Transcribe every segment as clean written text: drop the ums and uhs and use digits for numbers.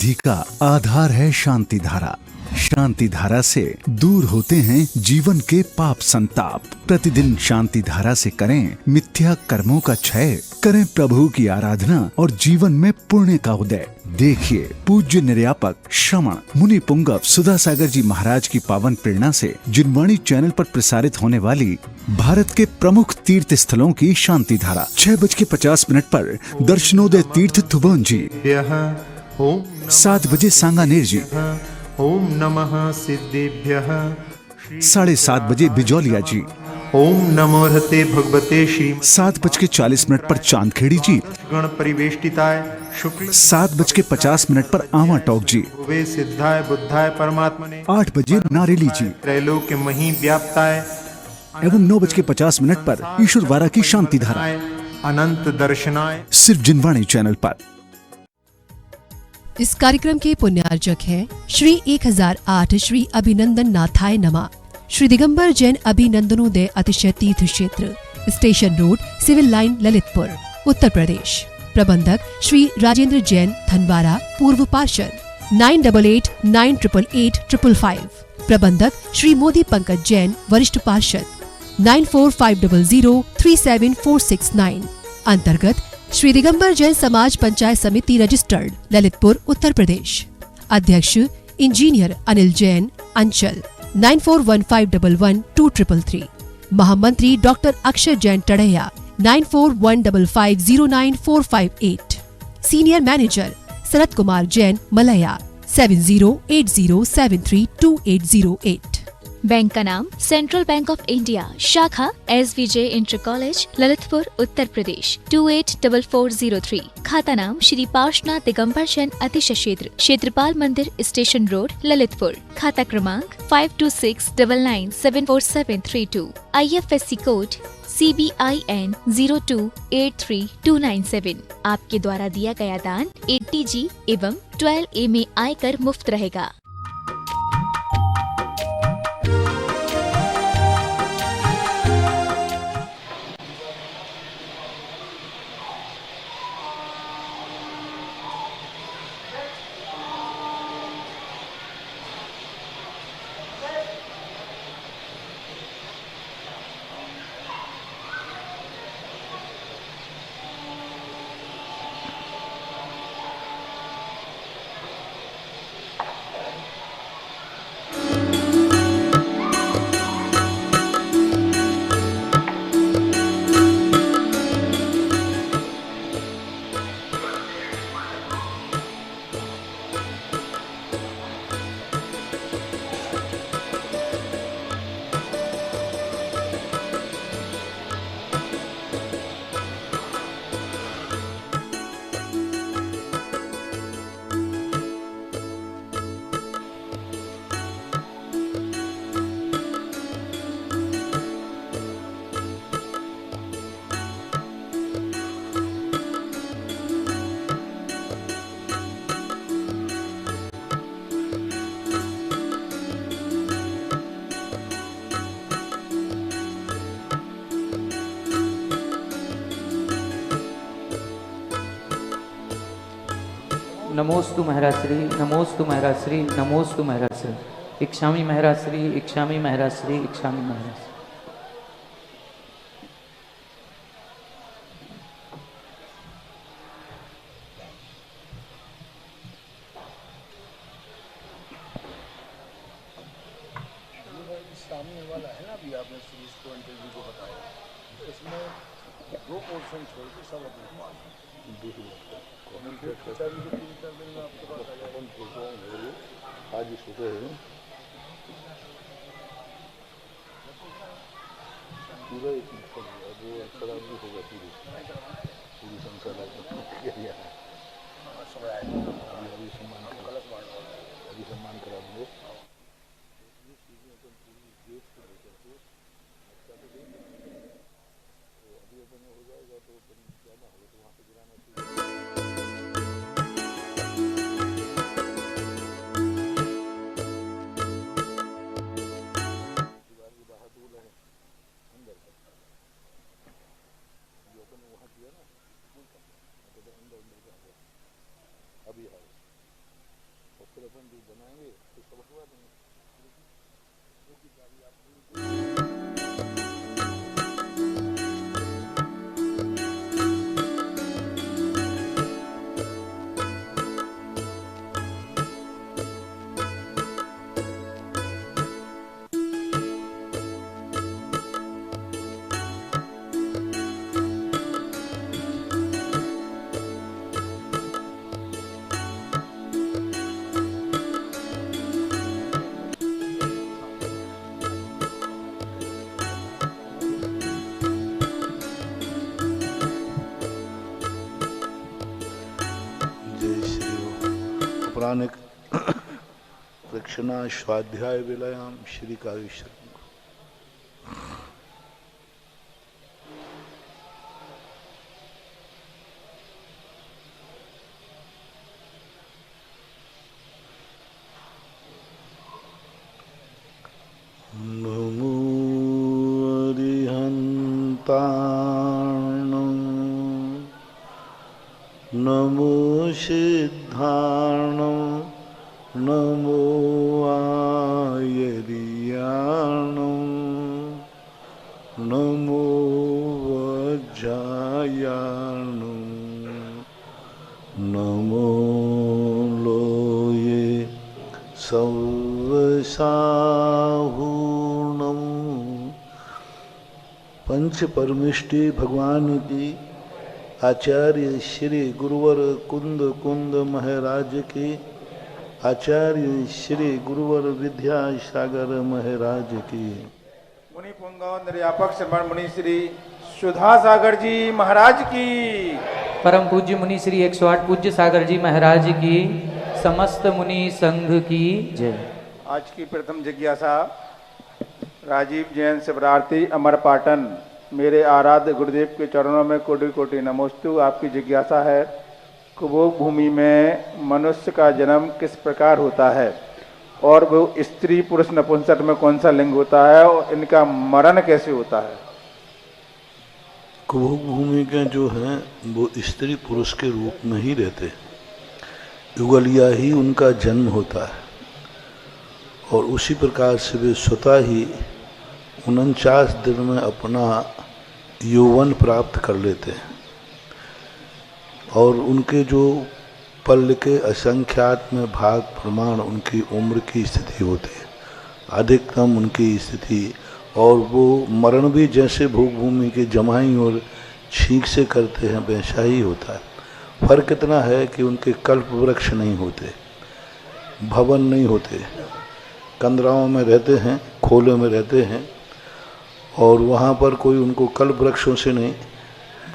सिद्धि का आधार है शांति धारा। शांति धारा से दूर होते हैं जीवन के पाप संताप। प्रतिदिन शांति धारा से करें मिथ्या कर्मों का क्षय, करें प्रभु की आराधना और जीवन में पुण्य का उदय। देखिए पूज्य निर्यापक श्रवण मुनि पुंगव सुधा सागर जी महाराज की पावन प्रेरणा से जिनवाणी चैनल पर प्रसारित होने वाली भारत के प्रमुख तीर्थ स्थलों की शांति धारा 6:50 पर दर्शनोदय तीर्थ थुबोन जी, 7 बजे सांगानेर जी, ओम नमः सिद्धेभ्यः, 7:30 बजे बिजौलिया जी, ओम नमो रहते भगवते श्री 7:40 पर चांदखेड़ी जी, गण परिवेष्टिताय शुक्ल 7:50 पर आवा टोक जी, वे सिद्धाय बुद्धाय परमात्मने 8 बजे नारेली जी त्रैलोक्य मही व्याप्ताय एवं 9:50 पर ईश्वरवारा की शांति धारा अनंत दर्शनाय सिर्फ जिनवाणी चैनल पर। इस कार्यक्रम के पुण्यार्जक हैं श्री 1008 श्री अभिनंदन नाथाय नमः, श्री दिगंबर जैन अभिनंदनोदय अतिशय तीर्थ क्षेत्र, station road, civil line, Lalitpur, Uttar Pradesh. प्रबंधक श्री राजेंद्र जैन धनवारा, पूर्व पार्षद, 9889888555। प्रबंधक श्री मोदी पंकज जैन, वरिष्ठ पार्षद, 9450037469। अंतर्गत श्री दिगंबर जैन समाज पंचायत समिति रजिस्टर्ड, ललितपुर, उत्तर प्रदेश। अध्यक्ष इंजीनियर अनिल जैन, अंचल, 9415112333। महामंत्री doctor Akshay Jain Tadaiya, 9415509458। Senior manager Sharad Kumar Jain, Malaya, 7080732808। Bank का नाम सेंट्रल बैंक ऑफ इंडिया, शाखा SVJ inter college, Lalitpur, Uttar Pradesh, 284403। खाता नाम श्री पार्श्वनाथ दिगंबर जैन अतिशय क्षेत्र, क्षेत्रपाल मंदिर, स्टेशन रोड, ललितपुर। खाता क्रमांक 5269974732। IFSC code CBIN 0283297। आपके द्वारा दिया गया दान 80G एवं 12A में आयकर मुफ्त रहेगा। नमोस्तु महराश्री, नमोस्तु महराश्री, नमोस्तु महराश्री। इक्षामि महराश्री, इक्षामि महराश्री, इक्षामि महराश्री। सामने वाला है ना, अभी आपने श्री जी को बताया, इसमें 2 पोर्शन छोड़ के सब अपने पास आज सुबह पूरा एक वो शराबी होगा पूरी संसार अभी सम्मान करा देंगे। अभी अपन हो जाएगा तो ज़्यादा होगा तो वहाँ पे गिराना चाहिए। अभी है अपन जो बनाएंगे तो सब हटवा देंगे। पौराणिक दक्षिणा स्वाध्याय विलयाम श्री काव्येश्वर नमो अरिहन्ताणं नमो सिद्धाणं नमो आयर्याणं नमो वज्रायाणं नमो लोये सौवसाहूणं। पंच परमिष्टि भगवान की आचार्य श्री गुरुवर कुंद कुंद महाराज की, आचार्य श्री गुरुवर विद्यासागर महाराज की, मुनि पुंगव निर्यापक श्रवण मुनि श्री सुधा सागर जी महाराज की, परम पूज्य मुनि श्री 108 पूज्य सागर जी महाराज की, समस्त मुनि संघ की जय। आज की प्रथम जिज्ञासा राजीव जैन शिवरार्थी अमर पाटन। मेरे आराध्य गुरुदेव के चरणों में कोटि कोटि नमोस्तु। आपकी जिज्ञासा है, कुबोग भूमि में मनुष्य का जन्म किस प्रकार होता है और वो स्त्री पुरुष नपुंसक में कौन सा लिंग होता है और इनका मरण कैसे होता है? कुबोग भूमि के जो हैं वो स्त्री पुरुष के रूप में ही रहते, युगलिया ही उनका जन्म होता है और उसी प्रकार से वे स्वतः ही 49 दिन में अपना यौवन प्राप्त कर लेते हैं और उनके जो पल के असंख्यात में भाग प्रमाण उनकी उम्र की स्थिति होती है, अधिकतम उनकी स्थिति, और वो मरण भी जैसे भोग भूमि के जमाई और छींक से करते हैं वैसा ही होता है। फर्क इतना है कि उनके कल्प वृक्ष नहीं होते, भवन नहीं होते, कंदराओं में रहते हैं, खोले में रहते हैं और वहाँ पर कोई उनको कल्प वृक्षों से नहीं,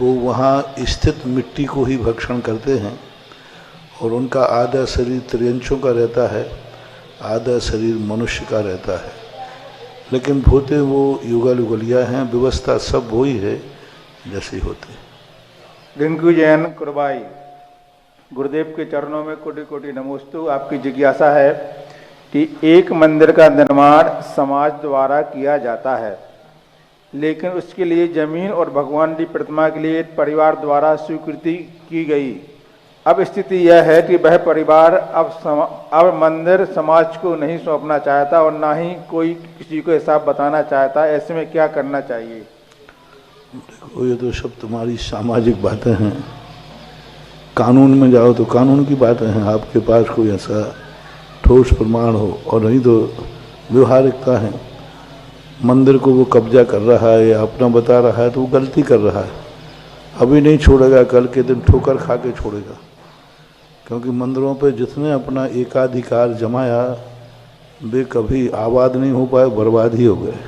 वो वहाँ स्थित मिट्टी को ही भक्षण करते हैं और उनका आधा शरीर त्रियंचों का रहता है, आधा शरीर मनुष्य का रहता है, लेकिन होते वो युगल युगलिया हैं, व्यवस्था सब वही है जैसे होते। रिंकू जैन कुरबाई। गुरुदेव के चरणों में कोटि कोटि नमोस्तु। आपकी जिज्ञासा है कि एक मंदिर का निर्माण समाज द्वारा किया जाता है, लेकिन उसके लिए जमीन और भगवान की प्रतिमा के लिए परिवार द्वारा स्वीकृति की गई। अब स्थिति यह है कि वह परिवार अब मंदिर समाज को नहीं सौंपना चाहता और ना ही कोई किसी को हिसाब बताना चाहता। ऐसे में क्या करना चाहिए? देखो, ये तो सब तुम्हारी सामाजिक बातें हैं। कानून में जाओ तो कानून की बातें हैं, आपके पास कोई ऐसा ठोस प्रमाण हो, और नहीं तो व्यवहारिकता है। मंदिर को वो कब्जा कर रहा है या अपना बता रहा है तो वो गलती कर रहा है। अभी नहीं छोड़ेगा, कल के दिन ठोकर खा के छोड़ेगा, क्योंकि मंदिरों पे जिसने अपना एकाधिकार जमाया वे कभी आबाद नहीं हो पाए, बर्बाद ही हो गए।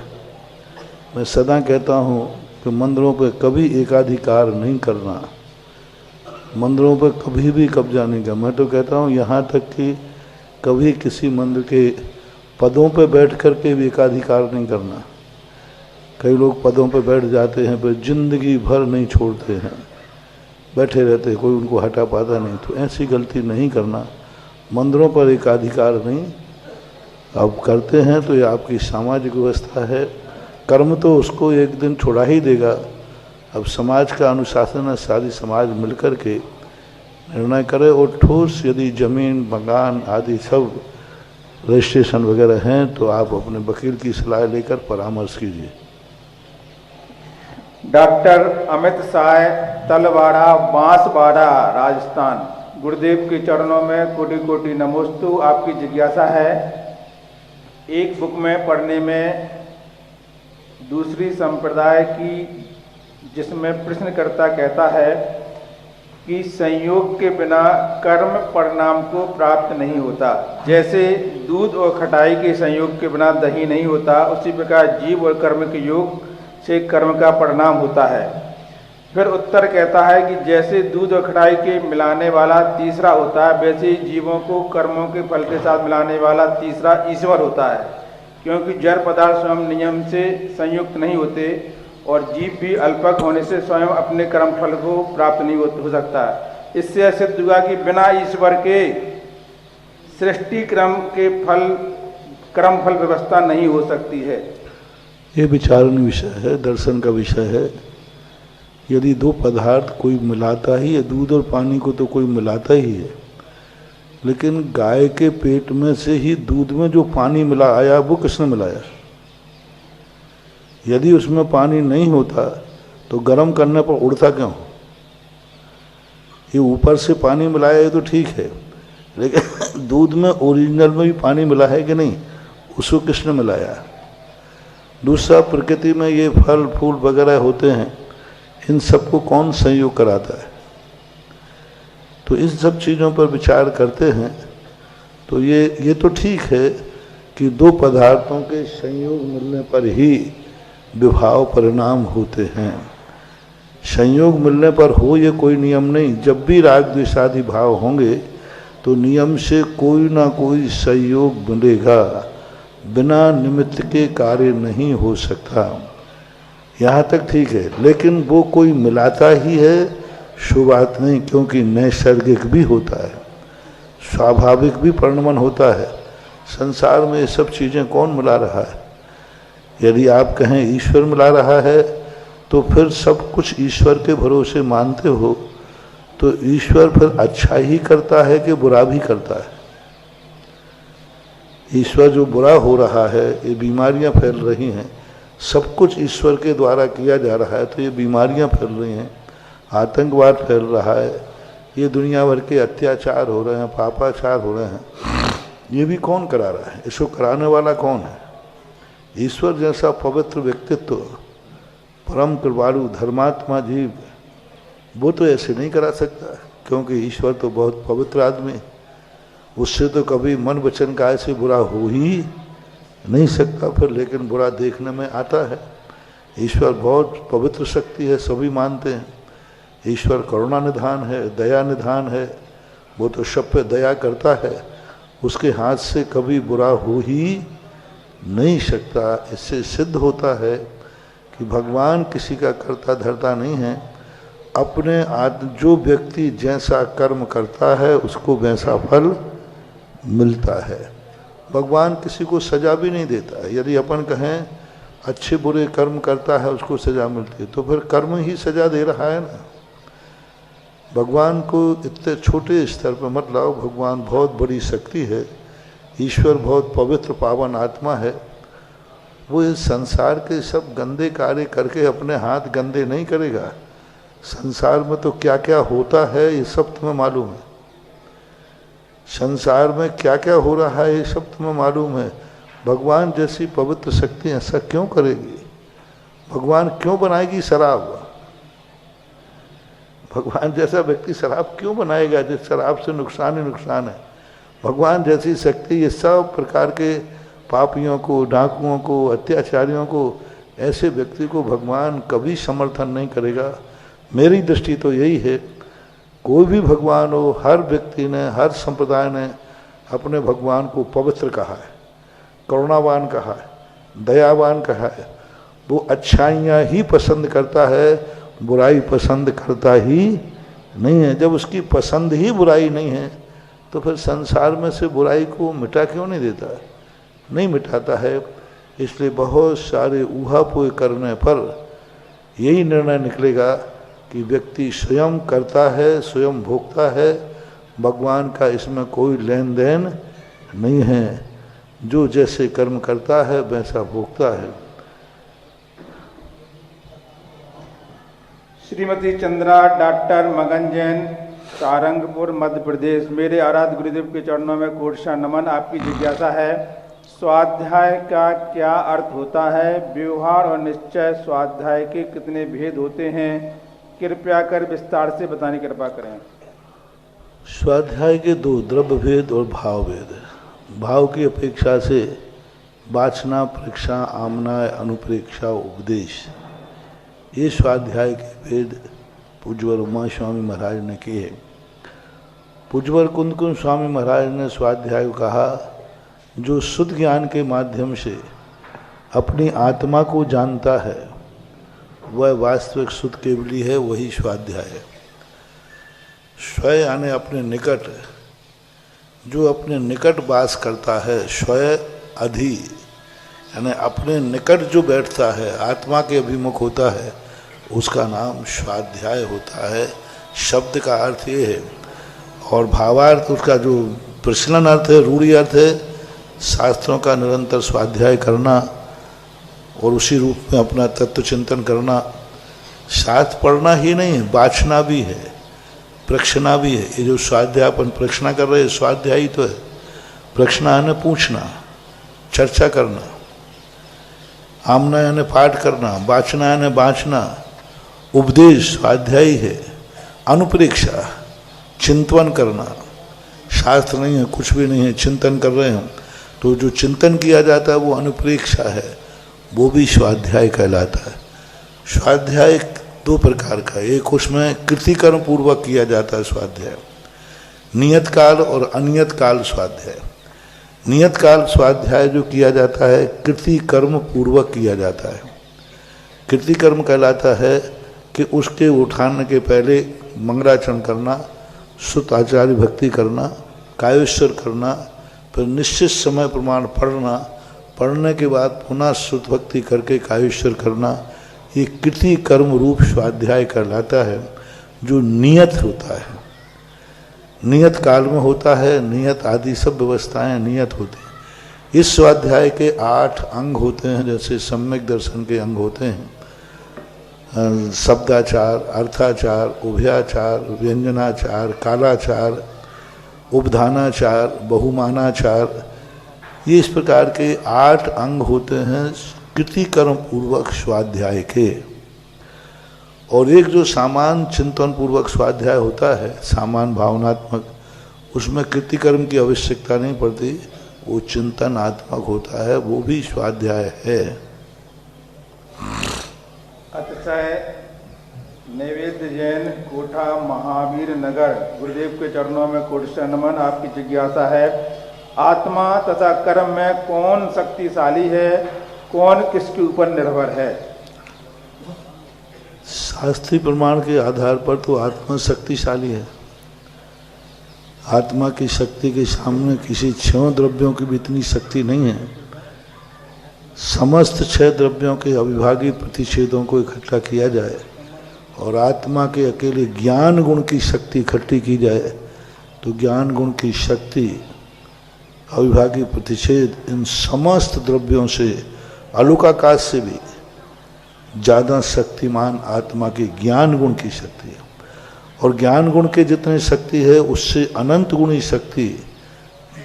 मैं सदा कहता हूँ कि मंदिरों पे कभी एकाधिकार नहीं करना, मंदिरों पे कभी भी कब्जा नहीं करना। मैं तो कहता हूँ यहाँ तक कि कभी किसी मंदिर के पदों पे बैठ कर के भी एकाधिकार नहीं करना। कई लोग पदों पे बैठ जाते हैं पर जिंदगी भर नहीं छोड़ते हैं, बैठे रहते हैं, कोई उनको हटा पाता नहीं। तो ऐसी गलती नहीं करना, मंदिरों पर एकाधिकार नहीं। अब करते हैं तो ये आपकी सामाजिक व्यवस्था है, कर्म तो उसको एक दिन छुड़ा ही देगा। अब समाज का अनुशासन है, सारी समाज मिलकर के निर्णय करें। और ठोस यदि जमीन मकान आदि सब रजिस्ट्रेशन वगैरह हैं तो आप अपने वकील की सलाह लेकर परामर्श कीजिए। डॉक्टर अमित साय, तलवाड़ा, बांसवाड़ा, राजस्थान। गुरुदेव के चरणों में कोटि कोटि नमोस्तु। आपकी जिज्ञासा है, एक बुक में पढ़ने में दूसरी संप्रदाय की, जिसमें प्रश्नकर्ता कहता है कि संयोग के बिना कर्म परिणाम को प्राप्त नहीं होता। जैसे दूध और खटाई के संयोग के बिना दही नहीं होता, उसी प्रकार जीव और कर्म के योग से कर्म का परिणाम होता है। फिर उत्तर कहता है कि जैसे दूध और खटाई के मिलाने वाला तीसरा होता है, वैसे ही जीवों को कर्मों के फल के साथ मिलाने वाला तीसरा ईश्वर होता है, क्योंकि जड़ पदार्थ स्वयं नियम से संयुक्त नहीं होते और जीव भी अल्पक होने से स्वयं अपने कर्म फल को प्राप्त नहीं हो सकता। इससे सिद्ध हुआ कि बिना ईश्वर के सृष्टि क्रम के कर्म फल व्यवस्था नहीं हो सकती है। ये विचारण विषय है, दर्शन का विषय है। यदि दो पदार्थ कोई मिलाता ही है, दूध और पानी को तो कोई मिलाता ही है, लेकिन गाय के पेट में से ही दूध में जो पानी मिला आया वो किसने मिलाया? यदि उसमें पानी नहीं होता तो गर्म करने पर उड़ता क्यों? ये ऊपर से पानी मिलाया है तो ठीक है, लेकिन दूध में ओरिजिनल में भी पानी मिला है कि नहीं, उसको किसने मिलाया? दूसरा, प्रकृति में ये फल फूल वगैरह होते हैं, इन सबको कौन संयोग कराता है? तो इन सब चीज़ों पर विचार करते हैं तो ये तो ठीक है कि दो पदार्थों के संयोग मिलने पर ही विभाव परिणाम होते हैं। संयोग मिलने पर हो ये कोई नियम नहीं। जब भी राग द्वेषादि भाव होंगे तो नियम से कोई ना कोई संयोग मिलेगा, बिना निमित्त के कार्य नहीं हो सकता। यहाँ तक ठीक है, लेकिन वो कोई मिलाता ही है शो बात नहीं, क्योंकि नैसर्गिक भी होता है, स्वाभाविक भी परिणमन होता है। संसार में ये सब चीज़ें कौन मिला रहा है? यदि आप कहें ईश्वर मिला रहा है तो फिर सब कुछ ईश्वर के भरोसे मानते हो तो ईश्वर फिर अच्छा ही करता है कि बुरा भी करता है? ईश्वर जो बुरा हो रहा है, ये बीमारियां फैल रही हैं, सब कुछ ईश्वर के द्वारा किया जा रहा है, तो ये बीमारियां फैल रही हैं, आतंकवाद फैल रहा है, ये दुनिया भर के अत्याचार हो रहे हैं, पापाचार हो रहे हैं, ये भी कौन करा रहा है? इसको कराने वाला कौन है? ईश्वर जैसा पवित्र व्यक्तित्व, परम कृपालु धर्मात्मा जीव, वो तो ऐसे नहीं करा सकता, क्योंकि ईश्वर तो बहुत पवित्र आदमी, उससे तो कभी मन वचन काय से बुरा हो ही नहीं सकता फिर, लेकिन बुरा देखने में आता है। ईश्वर बहुत पवित्र शक्ति है, सभी मानते हैं। ईश्वर करुणा निधान है, दया निधान है, वो तो सब पे दया करता है, उसके हाथ से कभी बुरा हो ही नहीं सकता। इससे सिद्ध होता है कि भगवान किसी का करता धरता नहीं है। अपने जो व्यक्ति जैसा कर्म करता है उसको वैसा फल मिलता है। भगवान किसी को सजा भी नहीं देता है। यदि अपन कहें अच्छे बुरे कर्म करता है उसको सजा मिलती है, तो फिर कर्म ही सजा दे रहा है ना। भगवान को इतने छोटे स्तर पर मत लाओ, भगवान बहुत बड़ी शक्ति है, ईश्वर बहुत पवित्र पावन आत्मा है। वो इस संसार के सब गंदे कार्य करके अपने हाथ गंदे नहीं करेगा। संसार में तो क्या क्या होता है ये सब तुम्हें मालूम है। संसार में क्या क्या हो रहा है ये सब तुम्हें मालूम है। भगवान जैसी पवित्र शक्ति ऐसा क्यों करेगी? भगवान क्यों बनाएगी शराब? भगवान जैसा व्यक्ति शराब क्यों बनाएगा जिस शराब से नुकसान ही नुकसान है? भगवान जैसी शक्ति ये सब प्रकार के पापियों को, डाकुओं को, अत्याचारियों को, ऐसे व्यक्ति को भगवान कभी समर्थन नहीं करेगा। मेरी दृष्टि तो यही है, कोई भी भगवान हो, हर व्यक्ति ने, हर संप्रदाय ने अपने भगवान को पवित्र कहा है, करुणावान कहा है, दयावान कहा है। वो अच्छाइयाँ ही पसंद करता है, बुराई पसंद करता ही नहीं है। जब उसकी पसंद ही बुराई नहीं है तो फिर संसार में से बुराई को मिटा क्यों नहीं देता है? नहीं मिटाता है। इसलिए बहुत सारे ऊहापोह करने पर यही निर्णय निकलेगा कि व्यक्ति स्वयं करता है, स्वयं भोगता है, भगवान का इसमें कोई लेन देन नहीं है। जो जैसे कर्म करता है वैसा भोगता है। श्रीमती चंद्रा डॉक्टर मगन जैन, सारंगपुर मध्य प्रदेश। मेरे आराध्य गुरुदेव के चरणों में कोटि नमन। आपकी जिज्ञासा है, स्वाध्याय का क्या अर्थ होता है? व्यवहार और निश्चय स्वाध्याय के कितने भेद होते हैं? कृपया कर विस्तार से बताने की कृपा करें। स्वाध्याय के दो, द्रव्य भेद और भाव भेद है। भाव की अपेक्षा से वाचना, परीक्षा, आमना, अनुप्रेक्षा, उपदेश, ये स्वाध्याय के भेद पूज्यवर उमा स्वामी महाराज ने किए। पूज्यवर कुंद कुंज स्वामी महाराज ने स्वाध्याय को कहा, जो शुद्ध ज्ञान के माध्यम से अपनी आत्मा को जानता है वह वास्तविक शुद्ध केवली है, वही स्वाध्याय है। स्वयं यानी अपने निकट, जो अपने निकट वास करता है, स्वयं अधि यानी अपने निकट जो बैठता है, आत्मा के अभिमुख होता है, उसका नाम स्वाध्याय होता है। शब्द का अर्थ ये है, और भावार्थ उसका जो प्रचलन अर्थ है, रूढ़ी अर्थ है, शास्त्रों का निरंतर स्वाध्याय करना और उसी रूप में अपना तत्व चिंतन करना। शास्त्र पढ़ना ही नहीं है, वाचना भी है, प्रक्षणा भी है। ये जो स्वाध्याय अपन प्रक्षणा कर रहे हैं, स्वाध्याय ही तो है। प्रक्षणा यानी पूछना, चर्चा करना, आमना यानी पाठ करना, वाचना यानी बाँचना, उपदेश स्वाध्याय है। अनुप्रेक्षा चिंतन करना, शास्त्र नहीं है, कुछ भी नहीं है, चिंतन कर रहे हैं, तो जो चिंतन किया जाता है वो अनुप्रेक्षा है, वो भी स्वाध्याय कहलाता है। स्वाध्याय दो प्रकार का है, एक उसमें कृतिकर्म पूर्वक किया जाता है स्वाध्याय, नियत काल और अनियत काल स्वाध्याय। नियत काल स्वाध्याय जो किया जाता है, कृतिकर्म पूर्वक किया जाता है। कृतिकर्म कहलाता है कि उसके उठाने के पहले मंगलाचरण करना, सुत आचार्य भक्ति करना, कायेश्वर करना, फिर निश्चित समय प्रमाण पढ़ना, पढ़ने के बाद पुनः सुत भक्ति करके कायेश्वर करना, ये कृति कर्म रूप स्वाध्याय कहलाता है, जो नियत होता है, नियत काल में होता है। नियत आदि सब व्यवस्थाएं नियत होती हैं। इस स्वाध्याय के 8 अंग होते हैं, जैसे सम्यक दर्शन के अंग होते हैं, शब्दाचार, अर्थाचार, उभयाचार, व्यंजनाचार, कालाचार, उपधानाचार, बहुमानाचार, ये इस प्रकार के 8 अंग होते हैं कृतिकर्म पूर्वक स्वाध्याय के। और एक जो सामान चिंतन पूर्वक स्वाध्याय होता है, सामान भावनात्मक, उसमें कृतिकर्म की आवश्यकता नहीं पड़ती, वो चिंतनात्मक होता है, वो भी स्वाध्याय है। अतिशय नैवेद्य जैन, कोठा महावीर नगर। गुरुदेव के चरणों में कोटि नमन। आपकी जिज्ञासा है, आत्मा तथा कर्म में कौन शक्तिशाली है, कौन किसके ऊपर निर्भर है? शास्त्रीय प्रमाण के आधार पर तो आत्मा शक्तिशाली है। आत्मा की शक्ति के सामने किसी 6 द्रव्यों की भी इतनी शक्ति नहीं है। समस्त 6 द्रव्यों के अविभागी प्रतिषेधों को इकट्ठा किया जाए और आत्मा के अकेले ज्ञान गुण की शक्ति इकट्ठी की जाए, तो ज्ञान गुण की शक्ति, अविभागी प्रतिषेध, इन समस्त द्रव्यों से, अलौकाकाश से भी ज़्यादा शक्तिमान आत्मा की ज्ञान गुण की शक्ति है। और ज्ञान गुण के जितने शक्ति है, उससे अनंत गुणी शक्ति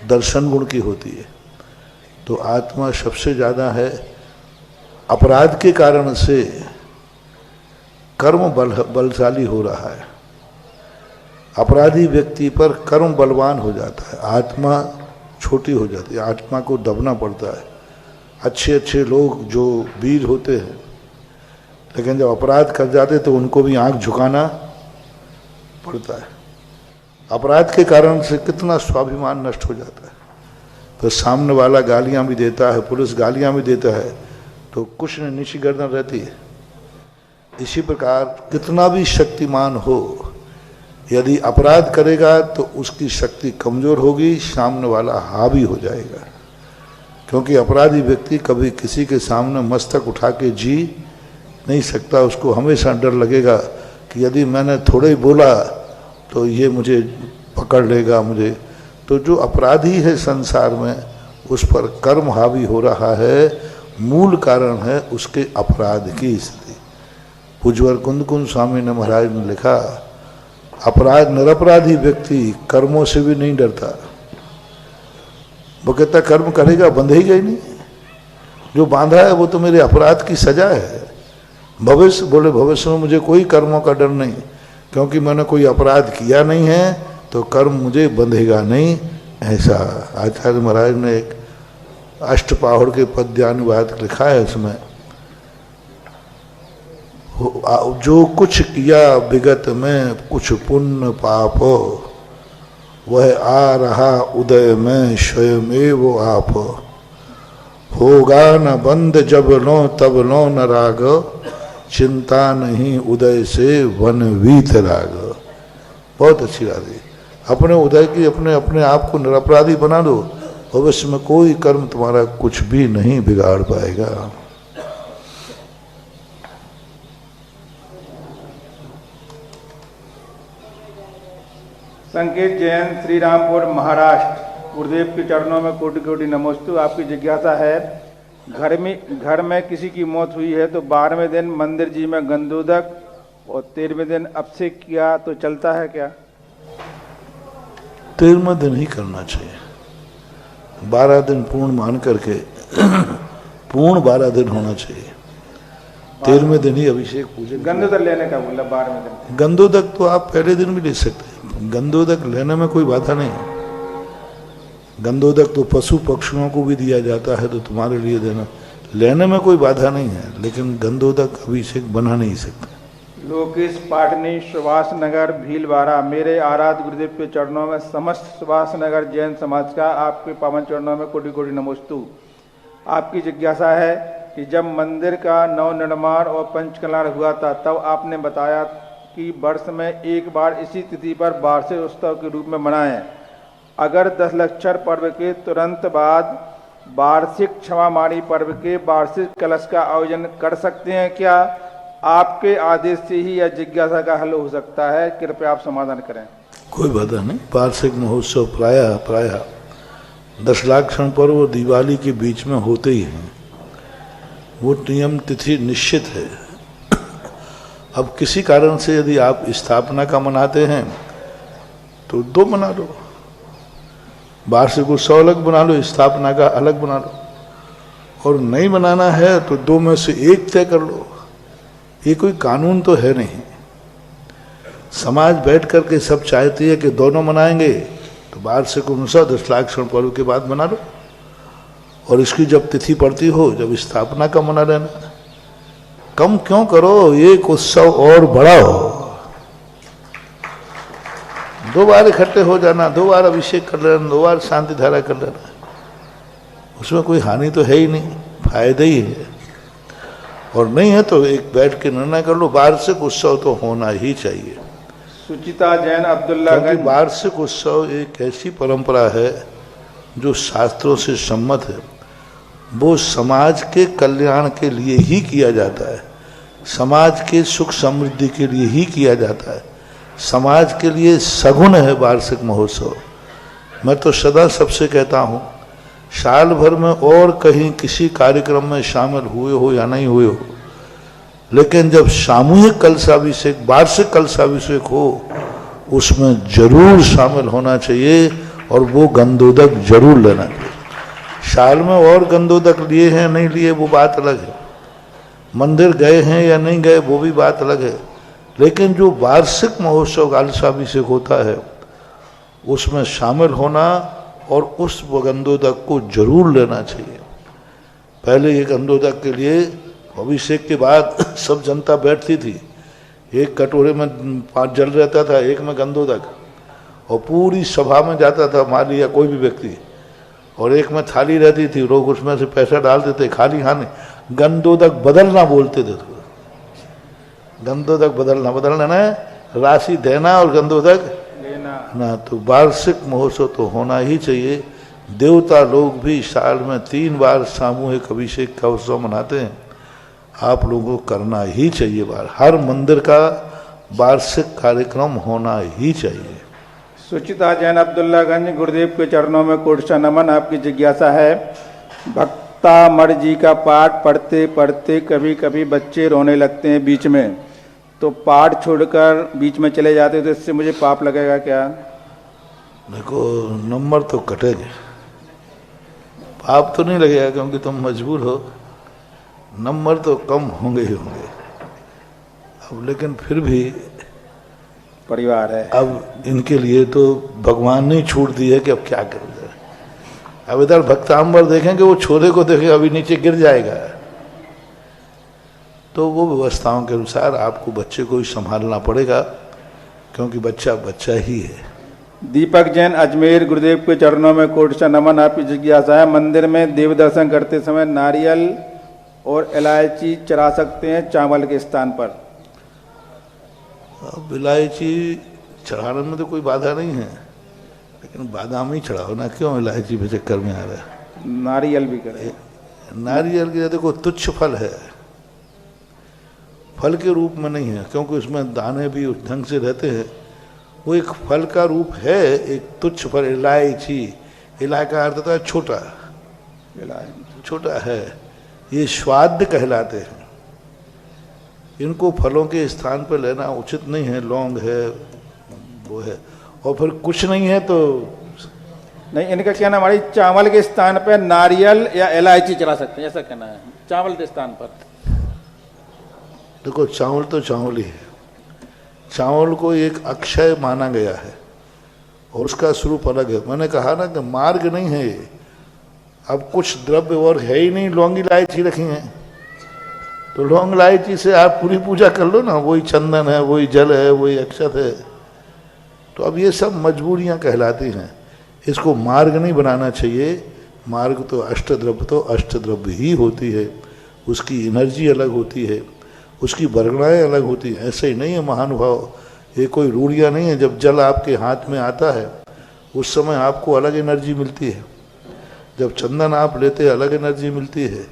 दर्शन गुण की होती है। तो आत्मा सबसे ज़्यादा है। अपराध के कारण से कर्म बलशाली हो रहा है। अपराधी व्यक्ति पर कर्म बलवान हो जाता है, आत्मा छोटी हो जाती है, आत्मा को दबना पड़ता है। अच्छे अच्छे लोग जो वीर होते हैं, लेकिन जब अपराध कर जाते तो उनको भी आंख झुकाना पड़ता है। अपराध के कारण से कितना स्वाभिमान नष्ट हो जाता है। तो सामने वाला गालियां भी देता है, पुलिस गालियां भी देता है, तो कुछ न नीची गर्दन रहती है। इसी प्रकार कितना भी शक्तिमान हो, यदि अपराध करेगा तो उसकी शक्ति कमजोर होगी, सामने वाला हावी हो जाएगा। क्योंकि अपराधी व्यक्ति कभी किसी के सामने मस्तक उठा के जी नहीं सकता, उसको हमेशा डर लगेगा कि यदि मैंने थोड़ा ही बोला तो ये मुझे पकड़ लेगा मुझे। तो जो अपराधी है संसार में उस पर कर्म हावी हो रहा है, मूल कारण है उसके अपराध की स्थिति। पूज्यवर कुंद स्वामी ने महाराज ने लिखा, अपराध निरपराधी व्यक्ति कर्मों से भी नहीं डरता। वो कहता कर्म करेगा बंधेगा ही नहीं, जो बांधा है वो तो मेरे अपराध की सजा है। भविष्य बोले भविष्य में मुझे कोई कर्मों का डर नहीं, क्योंकि मैंने कोई अपराध किया नहीं है तो कर्म मुझे बंधेगा नहीं। ऐसा आचार्य महाराज ने एक अष्टपाहुड़ के पद्यानुवाद लिखा है, उसमें जो कुछ किया विगत में कुछ पुण्य पाप, वह आ रहा उदय में स्वयं वो आप। होगा न बंद जब लो तब लो न राग, चिंता नहीं उदय से वन वीत राग। बहुत अच्छी बात है। अपने उदय की अपने आप को निरपराधी बना लो, भविष्य में कोई कर्म तुम्हारा कुछ भी नहीं बिगाड़ पाएगा। संकेत जैन, श्री रामपुर, महाराष्ट्र। गुरुदेव के चरणों में कोटि कोटि नमोस्तु। आपकी जिज्ञासा है, घर में किसी की मौत हुई है तो 12वें दिन मंदिर जी में गंधोदक और 13वें दिन अभिषेक किया तो चलता है क्या? 13वें दिन ही करना चाहिए। 12 दिन पूर्ण मान करके पूर्ण 12 दिन होना चाहिए। 13वें दिन ही अभिषेक पूजन। गंधोदक लेने का बोला 12वें दिन। गंधोदक तो आप पहले दिन भी ले सकते हैं, गंधोदक लेने में कोई बाधा नहीं। गंधोदक तो पशु पक्षियों को भी दिया जाता है, तो तुम्हारे लिए देना लेने में कोई बाधा नहीं है, लेकिन गंधोदक अभिषेक बना नहीं सकते। लोकेश पाटनी, सुभाष नगर, भीलवाड़ा। मेरे आराध्य गुरुदेव के चरणों में समस्त सुभाष नगर जैन समाज का आपके पावन चरणों में कोटि कोटि नमोस्तु। आपकी जिज्ञासा है कि जब मंदिर का नवनिर्माण और पंचकल्याण हुआ था तब आपने बताया कि वर्ष में एक बार इसी तिथि पर वार्षिक उत्सव के रूप में मनाएं। अगर 10 लक्षर पर्व के तुरंत बाद वार्षिक क्षमामाणी पर्व के वार्षिक कलश का आयोजन कर सकते हैं क्या? आपके आदेश से ही यह जिज्ञासा का हल हो सकता है, कृपया आप समाधान करें। कोई बाधा नहीं। वार्षिक महोत्सव प्रायः 10 लाक्षण पर्व और दिवाली के बीच में होते ही हैं। वो नियम तिथि निश्चित है। अब किसी कारण से यदि आप स्थापना का मनाते हैं तो 2 मना लो, वार्षिक उत्सव अलग बना लो, स्थापना का अलग बना लो। और नहीं बनाना है तो 2 में से 1 तय कर लो। ये कोई कानून तो है नहीं। समाज बैठ करके सब चाहती है कि दोनों मनाएंगे, तो वार्षिक उत्सव 10 लाक्षण पर्व के बाद मना लो, और इसकी जब तिथि पड़ती हो जब स्थापना का मना लेना। कम क्यों करो, एक उत्सव और बड़ा हो। 2 बार इकट्ठे हो जाना, 2 बार अभिषेक कर लेना, 2 बार शांति धारा कर लेना, उसमें कोई हानि तो है ही नहीं, फायदा ही है। और नहीं है तो एक बैठ के निर्णय कर लो, वार्षिक उत्सव तो होना ही चाहिए। सुचिता जैन, अब्दुल्लागंज। वार्षिक उत्सव एक ऐसी परंपरा है जो शास्त्रों से सम्मत है। वो समाज के कल्याण के लिए ही किया जाता है, समाज के सुख समृद्धि के लिए ही किया जाता है, समाज के लिए सगुण है वार्षिक महोत्सव। मैं तो सदा सबसे कहता हूँ, साल भर में और कहीं किसी कार्यक्रम में शामिल हुए हो या नहीं हुए हो, लेकिन जब सामूहिक कलशाभिषेक वार्षिक कलशाभिषेक हो उसमें जरूर शामिल होना चाहिए, और वो गंधोदक जरूर लेना चाहिए। साल में और गंधोदक लिए हैं नहीं लिए वो बात अलग है, मंदिर गए हैं या नहीं गए वो भी बात अलग है, लेकिन जो वार्षिक महोत्सव कलशाभिषेक होता है उसमें शामिल होना और उस गंधोदक को जरूर लेना चाहिए। पहले ये गंधोदक के लिए अभिषेक के बाद सब जनता बैठती थी, एक कटोरे में 5 जल रहता था, एक में गंधोदक, और पूरी सभा में जाता था माली या कोई भी व्यक्ति, और एक में थाली रहती थी, लोग उसमें से पैसा डालते थे, खाली खाने। गंधोदक बदलना बोलते थे, गंधोदक बदलना ना, राशि देना और गंधोदक ना। तो वार्षिक महोत्सव तो होना ही चाहिए। देवता लोग भी साल में 3 बार सामूहिक अभिषेक का उत्सव मनाते हैं, आप लोगों को करना ही चाहिए। बार हर मंदिर का वार्षिक कार्यक्रम होना ही चाहिए। सुचिता जैन अब्दुल्लागंज, गुरुदेव के चरणों में कोटि सा नमन। आपकी जिज्ञासा है, भक्तामर जी का पाठ पढ़ते पढ़ते कभी कभी बच्चे रोने लगते हैं बीच में, तो पाठ छोड़कर बीच में चले जाते, तो इससे मुझे पाप लगेगा क्या? देखो, नंबर तो कटेंगे, पाप तो नहीं लगेगा क्योंकि तुम मजबूर हो, नंबर तो कम होंगे ही होंगे। अब लेकिन फिर भी परिवार है, अब इनके लिए तो भगवान ने छूट दी है कि अब क्या करें। अब इधर भक्तांबर देखेंगे, वो छोरे को देखेगा अभी नीचे गिर जाएगा, तो वो व्यवस्थाओं के अनुसार आपको बच्चे को ही संभालना पड़ेगा, क्योंकि बच्चा बच्चा ही है। दीपक जैन अजमेर, गुरुदेव के चरणों में कोटि सा नमन। आपकी जिज्ञासा है, मंदिर में देव दर्शन करते समय नारियल और इलायची चढ़ा सकते हैं चावल के स्थान पर? अब इलायची चढ़ाने में तो कोई बाधा नहीं है, लेकिन बादाम ही चढ़ाओ ना, क्यों इलायची पे चक्कर में आ रहा है? नारियल भी करें। नारियल की देखो तुच्छ फल है, फल के रूप में नहीं है, क्योंकि उसमें दाने भी उस ढंग से रहते हैं, वो एक फल का रूप है, एक तुच्छ फल। इलायची, इलाय का अर्थ होता है छोटा, छोटा है, ये स्वाद कहलाते हैं। इनको फलों के स्थान पर लेना उचित नहीं है। लौंग है, वो है, और फिर कुछ नहीं है तो नहीं, इनका कहना हमारी चावल के स्थान पर नारियल या इलायची चढ़ा सकते हैं, ऐसा कहना है, चावल के स्थान पर। देखो, चावल तो चावल ही है, चावल को एक अक्षय माना गया है और उसका स्वरूप अलग है। मैंने कहा ना कि मार्ग नहीं है ये। अब कुछ द्रव्य और है ही नहीं, लौंग इलायची रखी हैं, तो लौंग इलायची से आप पूरी पूजा कर लो ना, वही चंदन है, वही जल है, वही अक्षत है। तो अब ये सब मजबूरियां कहलाती हैं, इसको मार्ग नहीं बनाना चाहिए। मार्ग तो अष्टद्रव्य ही होती है, उसकी एनर्जी अलग होती है, उसकी वर्गणाएँ अलग होती हैं। ऐसे ही नहीं है महानुभाव, ये कोई रूढ़ियाँ नहीं है। जब जल आपके हाथ में आता है उस समय आपको अलग एनर्जी मिलती है, जब चंदन आप लेते हैं अलग एनर्जी मिलती है।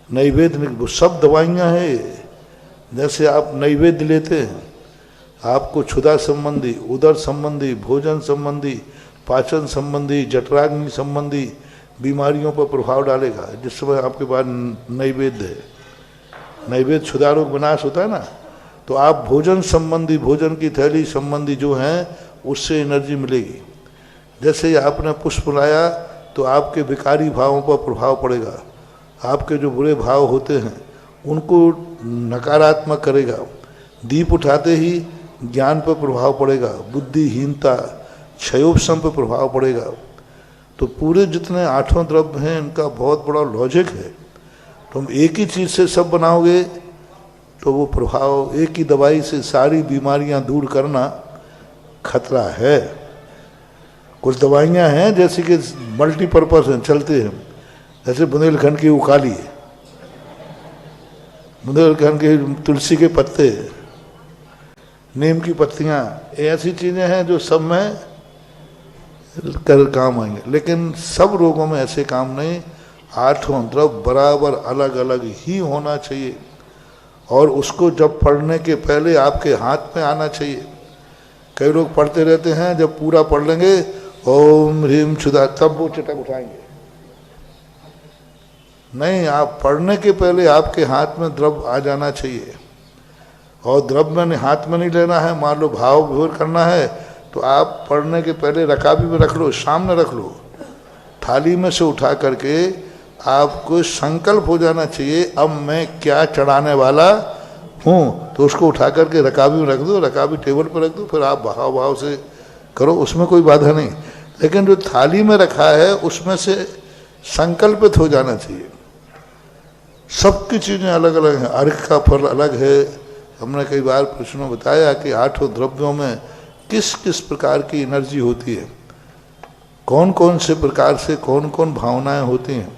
नैवेद्य सब दवाइयाँ हैं, जैसे आप नैवेद्य लेते हैं, आपको क्षुधा संबंधी, उदर संबंधी, भोजन संबंधी, पाचन संबंधी, जठराग्नि संबंधी बीमारियों पर प्रभाव डालेगा। जिस समय आपके पास नैवेद्य है, नैवेद्य क्षुधा रोग विनाश होता है ना, तो आप भोजन संबंधी, भोजन की थैली संबंधी जो हैं उससे एनर्जी मिलेगी। जैसे ही आपने पुष्प लाया तो आपके विकारी भावों पर प्रभाव पड़ेगा, आपके जो बुरे भाव होते हैं उनको नकारात्मक करेगा। दीप उठाते ही ज्ञान पर प्रभाव पड़ेगा, बुद्धिहीनता, क्षयोपशम पर प्रभाव पड़ेगा। तो पूरे जितने आठों द्रव्य हैं इनका बहुत बड़ा लॉजिक है। तुम एक ही चीज़ से सब बनाओगे तो वो प्रभाव, एक ही दवाई से सारी बीमारियां दूर करना खतरा है। कुछ दवाइयां हैं जैसे कि मल्टीपर्पज़ हैं, चलते हैं, जैसे बुंदेलखंड की उकाली है, बुंदेलखंड के तुलसी के पत्ते, नीम की पत्तियां, ऐसी चीज़ें हैं जो सब में कर काम आएंगे। लेकिन सब रोगों में ऐसे काम नहीं। आठों द्रव्य बराबर अलग अलग ही होना चाहिए, और उसको जब पढ़ने के पहले आपके हाथ में आना चाहिए। कई लोग पढ़ते रहते हैं, जब पूरा पढ़ लेंगे ओम ह्रीम क्षुधा, तब वो चटक उठाएंगे। नहीं, आप पढ़ने के पहले आपके हाथ में द्रव्य आ जाना चाहिए, और द्रव्य में हाथ में नहीं लेना है। मान लो भाव विभोर करना है तो आप पढ़ने के पहले रकाबी में रख लो, सामने रख लो, थाली में से उठा करके आपको संकल्प हो जाना चाहिए अब मैं क्या चढ़ाने वाला हूँ, तो उसको उठा करके रकाबी में रख दो, रकाबी टेबल पर रख दो, फिर आप भाव भाव से करो, उसमें कोई बाधा नहीं। लेकिन जो थाली में रखा है उसमें से संकल्पित हो जाना चाहिए। सबकी चीज़ें अलग अलग हैं, अर्घ का फल अलग है। हमने कई बार प्रश्नों में बताया कि आठों द्रव्यों में किस किस प्रकार की एनर्जी होती है, कौन कौन से प्रकार से कौन कौन भावनाएं होती हैं।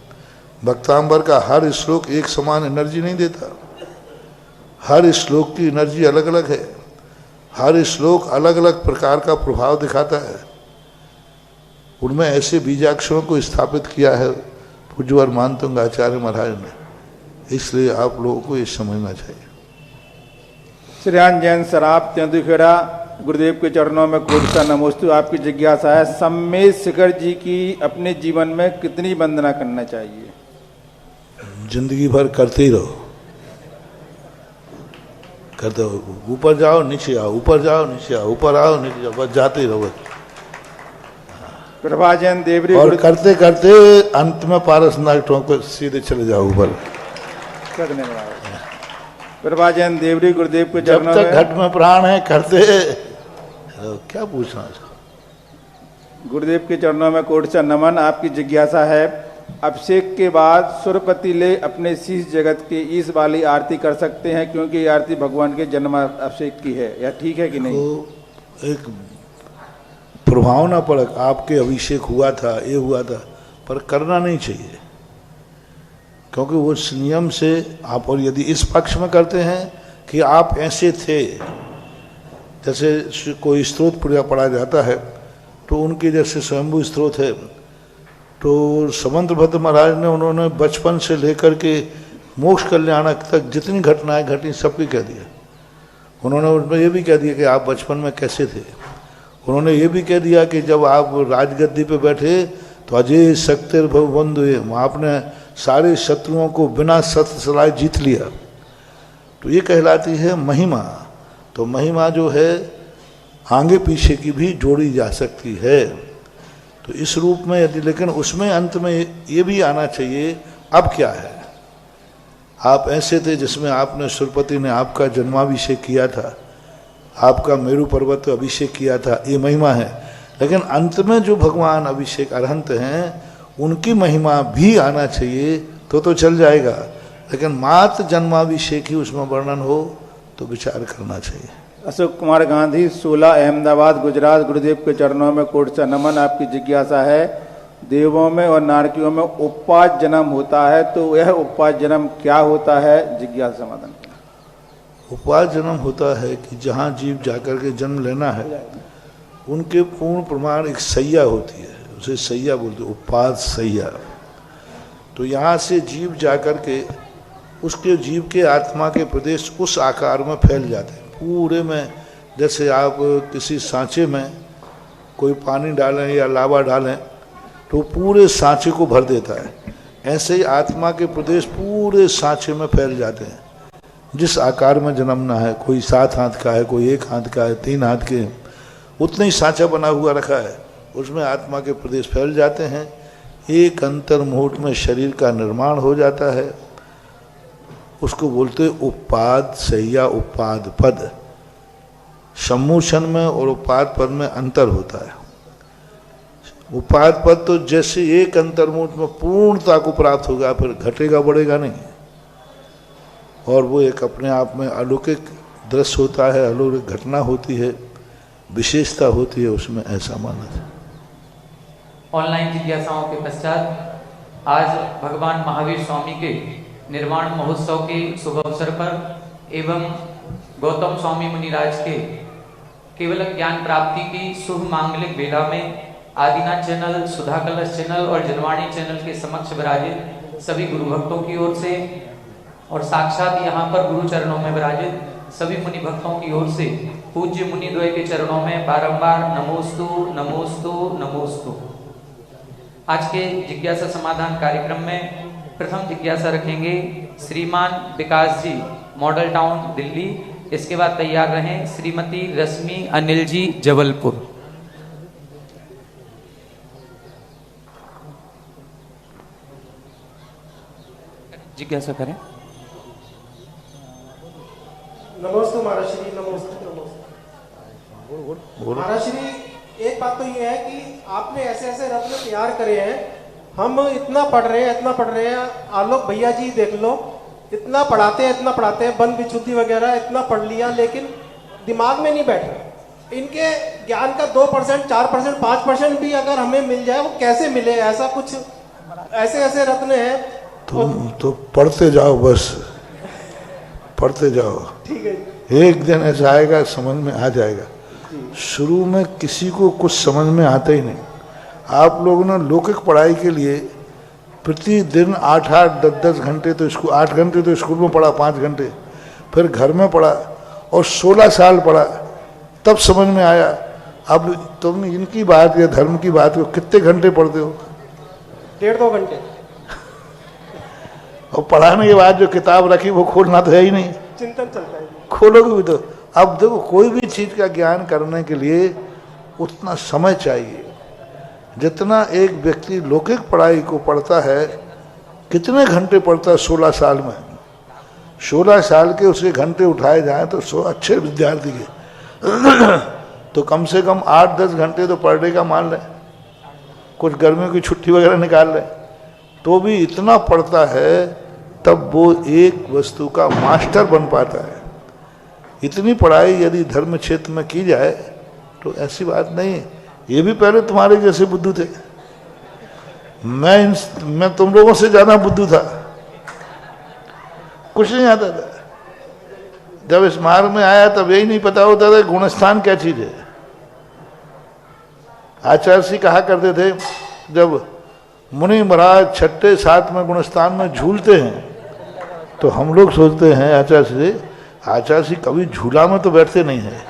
भक्तांबर का हर श्लोक एक समान एनर्जी नहीं देता, हर श्लोक की एनर्जी अलग अलग है, हर श्लोक अलग अलग प्रकार का प्रभाव दिखाता है। उनमें ऐसे बीजाक्षरों को स्थापित किया है पूज्यवर मानतुंग आचार्य महाराज ने, इसलिए आप लोगों को ये समझना चाहिए। श्रेयान जैन सराफ तेंदुखेड़ा गुरुदेव के चरणों में कोटि सा नमोस्तु। आपकी जिज्ञासा है सम्मेद शिखर जी की अपने जीवन में कितनी वंदना करना चाहिए? जिंदगी भर करते ही रहो, करते रहो। ऊपर जाओ नीचे आओ, ऊपर जाओ नीचे आओ, ऊपर आओ नीचे जाओ, बस जाते ही रहो। प्रभा जैन देवरी और करते करते अंत में पारसनाथ टोंक पर सीधे चले जाओ ऊपर। प्रभा जैन देवरी गुरुदेव के जब चरणों तक में घट में प्राण है करते क्या पूछना इसको। गुरुदेव के चरणों में कोटि सा नमन। आपकी जिज्ञासा है अभिषेक के बाद सुरपति ले अपने शीश जगत की इस वाली आरती कर सकते हैं क्योंकि ये आरती भगवान के जन्म अभिषेक की है, यह ठीक है कि नहीं? तो एक प्रभावना पड़क आपके अभिषेक हुआ था, ये हुआ था, पर करना नहीं चाहिए क्योंकि वो नियम से आप, और यदि इस पक्ष में करते हैं कि आप ऐसे थे, जैसे कोई स्त्रोत पढ़ा जाता है तो उनके जैसे स्वयंभू स्त्रोत है, तो समंतभद्र महाराज ने उन्होंने बचपन से लेकर के मोक्ष कल्याणक तक जितनी घटनाएं घटी सबकी कह दिया। उन्होंने उसमें ये भी कह दिया कि आप बचपन में कैसे थे। उन्होंने ये भी कह दिया कि जब आप राजगद्दी पे बैठे तो अजय शक्तिर बंधु, आपने सारे शत्रुओं को बिना शस्त्र चलाए जीत लिया। तो ये कहलाती है महिमा। तो महिमा जो है आगे पीछे की भी जोड़ी जा सकती है। तो इस रूप में यदि, लेकिन उसमें अंत में ये भी आना चाहिए अब क्या है। आप ऐसे थे जिसमें आपने सुरपति ने आपका जन्माभिषेक किया था, आपका मेरू पर्वत अभिषेक किया था, ये महिमा है। लेकिन अंत में जो भगवान अभिषेक अरहंत हैं उनकी महिमा भी आना चाहिए तो चल जाएगा। लेकिन मात्र जन्माभिषेक ही उसमें वर्णन हो तो विचार करना चाहिए। अशोक कुमार गांधी 16 अहमदाबाद गुजरात गुरुदेव के चरणों में कोटि सा नमन। आपकी जिज्ञासा है देवों में और नारकियों में उपवास जन्म होता है तो यह उपवास जन्म क्या होता है? जिज्ञासा समाधान। उपवास जन्म होता है कि जहाँ जीव जाकर के जन्म लेना है उनके पूर्ण प्रमाण एक सैया होती है, उसे सैया बोलते, उपवास सैया। तो यहाँ से जीव जाकर के उसके जीव के आत्मा के प्रदेश उस आकार में फैल जाते हैं पूरे में। जैसे आप किसी सांचे में कोई पानी डालें या लावा डालें तो पूरे सांचे को भर देता है, ऐसे ही आत्मा के प्रदेश पूरे सांचे में फैल जाते हैं। जिस आकार में जन्मना है, कोई 7 हाथ का है, कोई 1 हाथ का है, 3 हाथ के, उतना ही सांचा बना हुआ रखा है, उसमें आत्मा के प्रदेश फैल जाते हैं। एक अंतर मुहूर्त में शरीर का निर्माण हो जाता है। उसको बोलते उपाद सैया, उपाद पद। सम्मोचन में और उपाद पद में अंतर होता है। उपाद पद तो जैसे एक अंतर मुहूर्त में पूर्णता को प्राप्त होगा, फिर घटेगा बढ़ेगा नहीं, और वो एक अपने आप में अलौकिक दृश्य होता है, अलौकिक घटना होती है, विशेषता होती है उसमें, ऐसा माना है। ऑनलाइन जिज्ञासाओं के पश्चात आज भगवान महावीर स्वामी के निर्वाण महोत्सव के शुभ अवसर पर एवं गौतम स्वामी मुनिराज के केवल ज्ञान प्राप्ति की शुभ मांगलिक बेला में आदिनाथ चैनल, सुधा कलश चैनल और जनवाणी चैनल के समक्ष विराजित सभी गुरु भक्तों की ओर से और साक्षात यहाँ पर गुरु चरणों में विराजित सभी मुनि भक्तों की ओर से पूज्य मुनि द्वय के चरणों में बारंबार नमोस्तु नमोस्तु नमोस्तु। आज के जिज्ञासा समाधान कार्यक्रम में प्रथम जिज्ञासा रखेंगे श्रीमान विकास जी, मॉडल टाउन दिल्ली। इसके बाद तैयार रहें श्रीमती रश्मि अनिल जी, जबलपुर। जिज्ञासा करें। नमस्ते महाराज श्री, नमस्ते नमस्ते महाराज श्री। एक बात तो ये है कि आपने ऐसे ऐसे रत्न तैयार करे हैं, हम इतना पढ़ रहे हैं, आलोक भैया जी देख लो, इतना पढ़ाते हैं, बन विशुद्धि वगैरह इतना पढ़ लिया, लेकिन दिमाग में नहीं बैठ रहा। इनके ज्ञान का 2%, 4%, 5% भी अगर हमें मिल जाए, वो कैसे मिले? ऐसा कुछ ऐसे ऐसे रत्न हैं। तो पढ़ते जाओ, बस पढ़ते जाओ, ठीक है। एक दिन ऐसा आएगा समझ में आ जाएगा। शुरू में किसी को कुछ समझ में आता ही नहीं। आप लोगों ने लौकिक पढ़ाई के लिए प्रतिदिन 8-8, 10-10 घंटे तो स्कूल, 8 घंटे तो स्कूल में पढ़ा, 5 घंटे फिर घर में पढ़ा, और 16 साल पढ़ा, तब समझ में आया। अब तुम इनकी बात या धर्म की बात को कितने घंटे पढ़ते हो? 1.5-2 घंटे। और पढ़ाने के बाद जो किताब रखी वो खोलना तो है ही नहीं, चिंतन चलता है। खोलोगे भी तो। अब देखो, कोई भी चीज का ज्ञान करने के लिए उतना समय चाहिए जितना एक व्यक्ति लौकिक पढ़ाई को पढ़ता है। कितने घंटे पढ़ता है 16 साल में? 16 साल के उसके घंटे उठाए जाएं तो 100 अच्छे विद्यार्थी के तो कम से कम 8-10 घंटे तो पर डे का मान लें, कुछ गर्मियों की छुट्टी वगैरह निकाल लें, तो भी इतना पढ़ता है, तब वो एक वस्तु का मास्टर बन पाता है। इतनी पढ़ाई यदि धर्म क्षेत्र में की जाए तो ऐसी बात नहीं है। ये भी पहले तुम्हारे जैसे बुद्धू थे, मैं तुम लोगों से ज्यादा बुद्धू था, कुछ नहीं आता था। जब इस मार्ग में आया तब यही नहीं पता होता था गुणस्थान क्या चीज है। आचार्य जी कहा करते थे, जब मुनि महाराज 6-7 गुणस्थान में झूलते हैं तो हम लोग सोचते हैं आचार्य जी कभी झूला में तो बैठते नहीं है।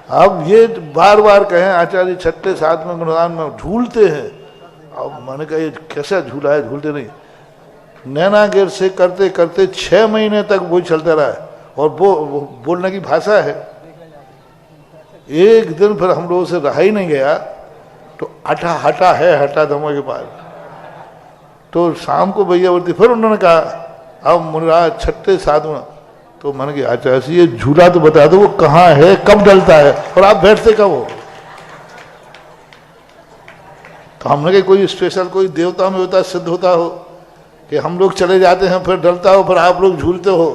अब ये बार बार कहें आचार्य 6-7 गुणस्थान में झूलते हैं, अब मैंने कहा ये कैसा झूला है? झूलते नहीं। नैना गिर से करते करते 6 महीने तक वो चलता रहा, और वो बोलने की भाषा है। एक दिन फिर हम लोगों से रहा ही नहीं गया, तो हटा धमा के पास। तो शाम को भैया बोलती, फिर उन्होंने कहा अब मुनिराज 6-7, तो मैंने कहा आचार्य जी ये झूला तो बता दो, वो कहाँ है, कब डलता है, और आप बैठते कब हो? तो हमने कहा कोई स्पेशल कोई देवता में होता सिद्ध होता हो कि हम लोग चले जाते हैं फिर डलता हो, फिर आप लोग झूलते हो।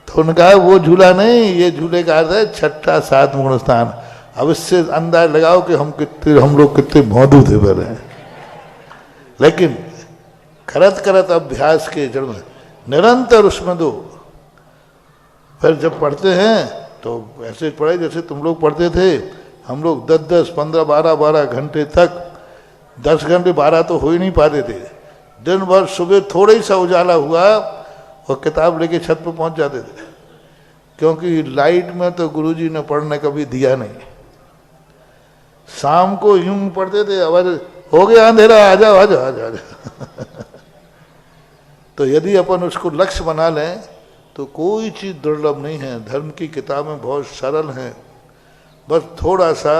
तो उन्होंने कहा वो झूला नहीं, ये झूले का अर्थ है 6-7 गुणस्थान। अब इससे अंदाज लगाओ कि हम लोग कितने भौंदू थे पहले। लेकिन करत अभ्यास के जड़ में निरंतर उसमें दो। फिर जब पढ़ते हैं तो ऐसे पढ़े जैसे तुम लोग पढ़ते थे। हम लोग 10-10, 15, 12 घंटे तक, 10 घंटे 12 तो हो ही नहीं पाते थे। दिन भर सुबह थोड़ा ही सा उजाला हुआ और किताब लेके छत पर पहुंच जाते थे, क्योंकि लाइट में तो गुरुजी ने पढ़ने कभी दिया नहीं। शाम को यूं पढ़ते थे, आवाज हो गया अंधेरा, आ जाओ आ जाओ आ जाओ। तो यदि अपन उसको लक्ष्य बना लें तो कोई चीज़ दुर्लभ नहीं है। धर्म की किताबें बहुत सरल हैं, बस थोड़ा सा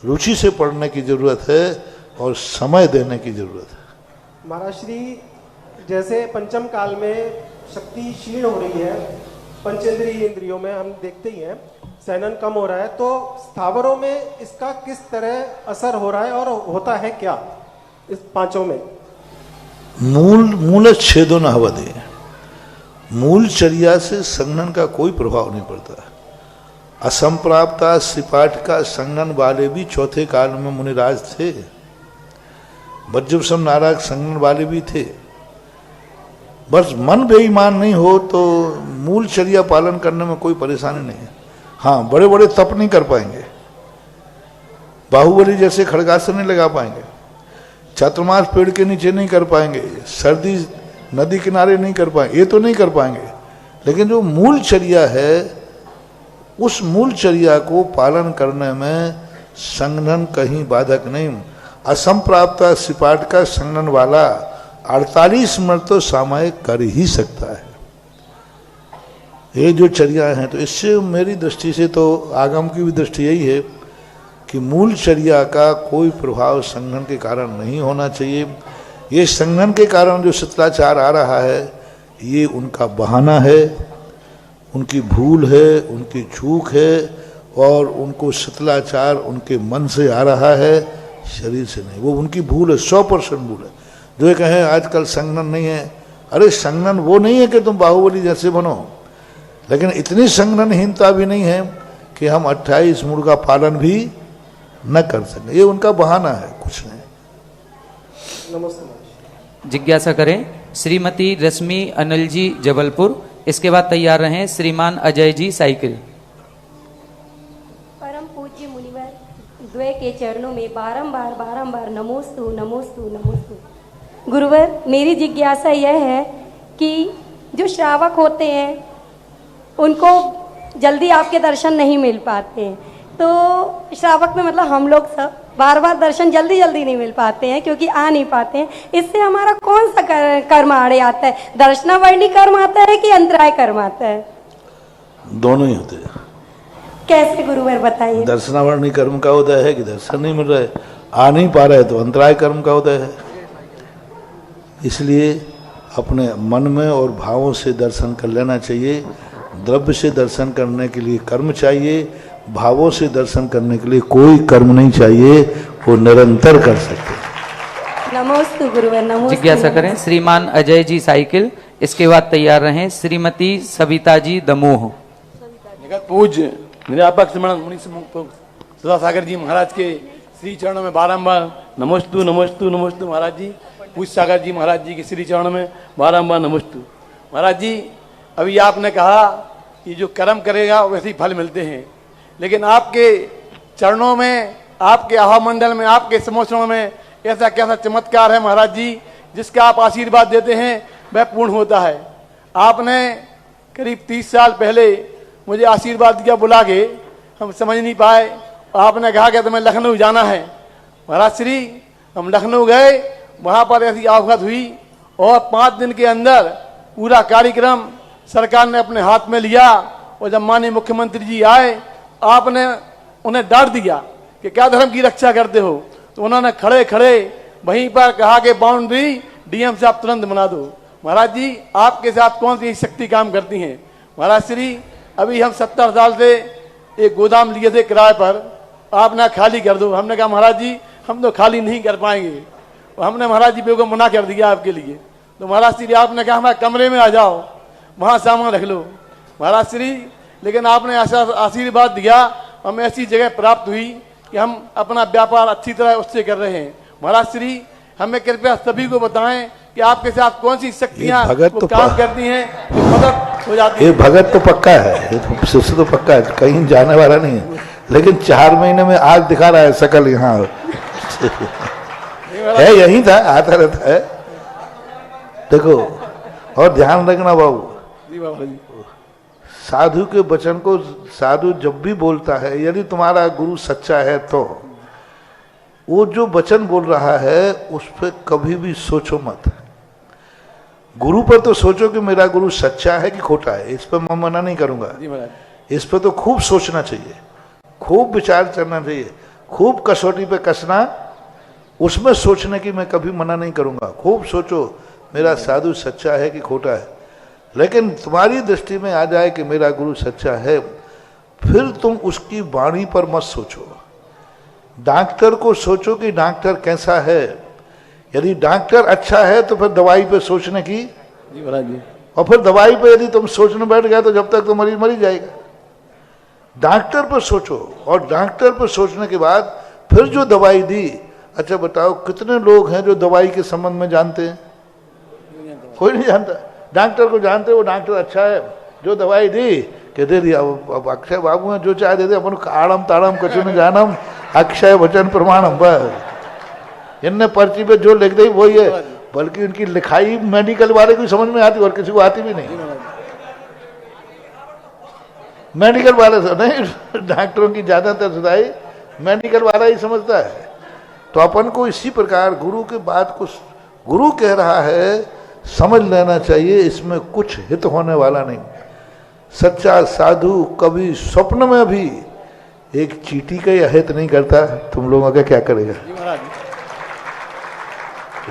रुचि से पढ़ने की जरूरत है और समय देने की जरूरत है। महाराज श्री, जैसे पंचम काल में शक्ति क्षीण हो रही है, पंचेंद्रिय इंद्रियों में हम देखते ही हैं सहनन कम हो रहा है, तो स्थावरों में इसका किस तरह असर हो रहा है और होता है क्या इस पांचों में? मूल छेदो न हवदे, मूलचर्या से संगठन का कोई प्रभाव नहीं पड़ता। असंप्राप्ता सिपाट का संगठन वाले भी चौथे काल में मुनिराज थे, वज्रसम नाराज संगठन वाले भी थे। बस मन बेईमान नहीं हो तो मूलचर्या पालन करने में कोई परेशानी नहीं है। हाँ, बड़े बड़े तप नहीं कर पाएंगे, बाहुबली जैसे खड़गासन नहीं लगा पाएंगे, चातुर्मास पेड़ के नीचे नहीं कर पाएंगे, सर्दी नदी किनारे नहीं कर पाएंगे, ये तो नहीं कर पाएंगे। लेकिन जो मूलचर्या है, उस मूलचर्या को पालन करने में संगठन कहीं बाधक नहीं। असंप्राप्ता सिपाट का संगठन वाला 48 मिनट तो सामायिक कर ही सकता है। ये जो चर्या है, तो इससे मेरी दृष्टि से तो आगम की भी दृष्टि यही है कि मूलचर्या का कोई प्रभाव संगठन के कारण नहीं होना चाहिए। ये संगठन के कारण जो शिथिलाचार आ रहा है, ये उनका बहाना है, उनकी भूल है, उनकी चूक है, और उनको शिथिलाचार उनके मन से आ रहा है, शरीर से नहीं। वो उनकी भूल है, 100% भूल है। जो ये कहें आजकल संगठन नहीं है, अरे संगठन वो नहीं है कि तुम बाहुबली जैसे बनो, लेकिन इतनी संगठनहीनता भी नहीं है कि हम 28 मूल का पालन भी न कर सकें। ये उनका बहाना है, कुछ नहीं। नमस्ते। जिज्ञासा करें श्रीमती रश्मि अनिल जी जबलपुर, इसके बाद तैयार रहें श्रीमान अजय जी साइकिल। परम पूज्य मुनिवर द्वय के चरणों में बारंबार नमोस्तु नमोस्तु नमोस्तु। गुरुवर, मेरी जिज्ञासा यह है कि जो श्रावक होते हैं उनको जल्दी आपके दर्शन नहीं मिल पाते हैं। तो श्रावक में मतलब हम लोग सब बार बार दर्शन जल्दी जल्दी नहीं मिल पाते हैं क्योंकि आ नहीं पाते हैं। इससे हमारा कौन सा कर्म आड़े आता है? दर्शनावर्णी कर्म आता है कि अंतराय कर्म आता है? दोनों ही होते हैं। कैसे गुरुवर बताइए? दर्शनावर्णी कर्म का उदय है कि दर्शन नहीं मिल रहा है, आ नहीं पा रहा है तो अंतराय कर्म का उदय है। इसलिए अपने मन में और भावों से दर्शन कर लेना चाहिए। द्रव्य से दर्शन करने के लिए कर्म चाहिए, भावों से दर्शन करने के लिए कोई कर्म नहीं चाहिए, वो निरंतर कर सकते। नमोस्तु गुरुवर, नमोस्तु। जिज्ञासा करें श्रीमान अजय जी साइकिल, इसके बाद तैयार रहें श्रीमती सविता जी दमोह। जगत पूज्य निरापक श्रमण मुनि सदा सागर जी महाराज के श्री चरणों में बारंबार नमोस्तु नमोस्तु नमोस्तु। महाराज जी पूज्य सागर जी महाराज जी के श्री चरणों में बारंबार नमोस्तु। महाराज जी अभी आपने कहा कि जो कर्म करेगा वैसे ही फल मिलते हैं, लेकिन आपके चरणों में, आपके आहा मंडल में, आपके समोचरणों में ऐसा कैसा चमत्कार है महाराज जी, जिसका आप आशीर्वाद देते हैं वह पूर्ण होता है। आपने करीब 30 साल पहले मुझे आशीर्वाद दिया बुला के, हम समझ नहीं पाए। आपने कहा कि तुम्हें लखनऊ जाना है। महाराज श्री हम लखनऊ गए, वहाँ पर ऐसी आफत हुई और 5 दिन के अंदर पूरा कार्यक्रम सरकार ने अपने हाथ में लिया। और जब माननीय मुख्यमंत्री जी आए, आपने उन्हें डांट दिया कि क्या धर्म की रक्षा करते हो, तो उन्होंने खड़े खड़े वहीं पर कहा कि बाउंड्री डीएम साहब तुरंत बना दो। महाराज जी आपके साथ कौन सी शक्ति काम करती हैं? महाराज श्री अभी हम 70 साल से एक गोदाम लिए थे किराए पर, आप ना खाली कर दो। हमने कहा महाराज जी हम तो खाली नहीं कर पाएंगे, और हमने महाराज जी को मना कर दिया आपके लिए। तो महाराज श्री आपने कहा हमारे कमरे में आ जाओ, वहाँ सामान रख लो। महाराज श्री लेकिन आपने ऐसा आशीर्वाद दिया, हमें ऐसी जगह प्राप्त हुई कि हम अपना व्यापार अच्छी तरह उससे कर रहे हैं। महाराज श्री हमें कृपया सभी को बताएं कि आपके साथ कौन सी शक्तियां तो काम करती हैं तो मदद हो जाती है। ये भगत तो पक्का है, ये तो शिष्य तो पक्का है, कहीं जाने वाला नहीं है, लेकिन 4 महीने में आग दिखा रहा है शकल यहाँ है, यही था, आता रहता है। देखो और ध्यान रखना बाबू, साधु के वचन को साधु जब भी बोलता है, यदि तुम्हारा गुरु सच्चा है तो वो जो वचन बोल रहा है उस पर कभी भी सोचो मत। गुरु पर तो सोचो कि मेरा गुरु सच्चा है कि खोटा है, इस पर मैं मना नहीं करूंगा। इस पर तो खूब सोचना चाहिए, खूब विचार करना चाहिए, खूब कसौटी पे कसना, उसमें सोचने की मैं कभी मना नहीं करूंगा। खूब सोचो मेरा साधु सच्चा है कि खोटा है, लेकिन तुम्हारी दृष्टि में आ जाए कि मेरा गुरु सच्चा है, फिर तुम उसकी वाणी पर मत सोचो। डॉक्टर को सोचो कि डॉक्टर कैसा है। यदि डॉक्टर अच्छा है तो फिर दवाई पे सोचने की जी महाराज जी, और फिर दवाई पे यदि तुम सोचने बैठ गए तो जब तक तो मरीज मर ही जाएगा। डॉक्टर पर सोचो, और डॉक्टर पर सोचने के बाद फिर जो दवाई दी, अच्छा बताओ कितने लोग हैं जो दवाई के संबंध में जानते हैं? कोई नहीं जानता। डॉक्टर को जानते वो डॉक्टर अच्छा है, जो दवाई दी कि दे दिया। अब अक्षय बाबू हैं जो चाहे दे दे, अपन आड़म ताड़म कछु न जानम अक्षय वचन प्रमाणम, बस इनने पर्ची पे जो लिख दी वही है, बल्कि उनकी लिखाई मेडिकल वाले को समझ में आती और किसी को आती भी नहीं। मेडिकल वाले से नहीं, डॉक्टरों की ज्यादातर सुधाई मेडिकल वाला ही समझता है। तो अपन को इसी प्रकार गुरु के बात को गुरु कह रहा है समझ लेना चाहिए, इसमें कुछ हित होने वाला नहीं। सच्चा साधु कभी स्वप्न में भी एक चींटी का हित नहीं करता। तुम लोगों का क्या करेगा?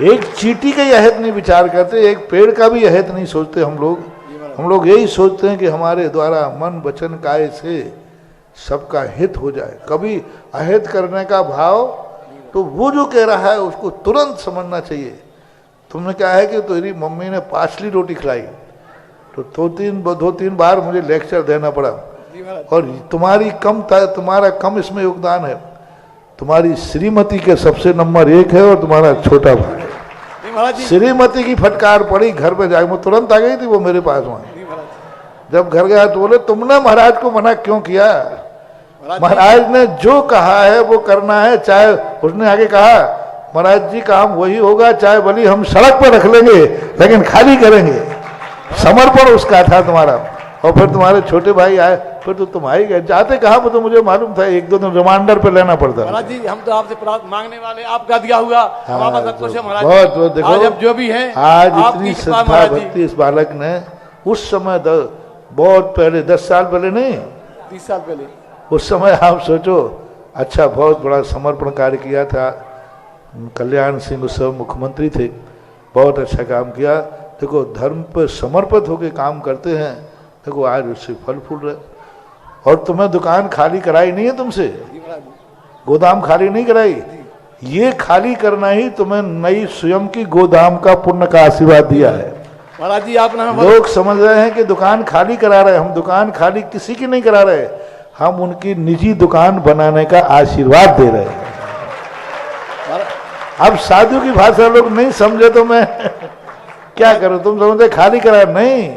एक चींटी का हित नहीं विचार करते, एक पेड़ का भी हित नहीं सोचते हम लोग यही सोचते हैं कि हमारे द्वारा मन वचन काय से सबका हित हो जाए। कभी अहित करने का भाव, तो वो जो कह रहा है उसको तुरंत समझना चाहिए। तुमने क्या है कि तेरी मम्मी ने पाछली रोटी खिलाई, तो दो तीन बार मुझे लेक्चर देना पड़ा, और तुम्हारा कम इसमें योगदान है। तुम्हारी श्रीमती के सबसे नंबर 1 है और तुम्हारा छोटा भाई। श्रीमती की फटकार पड़ी घर पे जाके, वो तुरंत आ गई थी वो मेरे पास वहां। जब घर गया तो बोले तुमने महाराज को मना क्यों किया? महाराज ने जो कहा है वो करना है, चाहे उसने आगे कहा महाराज जी काम वही होगा, चाहे भले हम सड़क पर रख लेंगे लेकिन खाली करेंगे। समर्पण उसका था तुम्हारा। और फिर तुम्हारे छोटे भाई आए, फिर तो तुम आई गए। जाते कहाँ पर तो मुझे मालूम था, एक दो दिन रिमांडर पे लेना पड़ता। महाराज जी हम तो आपसे मांगने वाले, आपका दिया हुआ हमारा संतोष है महाराज। बहुत देखो, आज अब जो भी है आज आपकी इतनी कृपा श्रद्धा महाराज जी। भक्ति इस बालक ने उस समय बहुत पहले 10 साल पहले नहीं, 30 साल पहले, उस समय आप सोचो, अच्छा बहुत बड़ा समर्पण कार्य किया था। कल्याण सिंह उस समय मुख्यमंत्री थे, बहुत अच्छा काम किया। देखो धर्म पर समर्पित होकर काम करते हैं, देखो आज उससे फल फूल रहे। और तुम्हें दुकान खाली कराई नहीं है तुमसे, गोदाम खाली नहीं कराई, ये खाली करना ही तुम्हें नई स्वयं की गोदाम का पुण्य का आशीर्वाद दिया है। महाराज जी आपने लोग समझ रहे हैं कि दुकान खाली करा रहे, हम दुकान खाली किसी की नहीं करा रहे, हम उनकी निजी दुकान बनाने का आशीर्वाद दे रहे हैं। अब साधु की भाषा लोग नहीं समझे तो मैं क्या करूं, तुम समझे खाली करा, नहीं,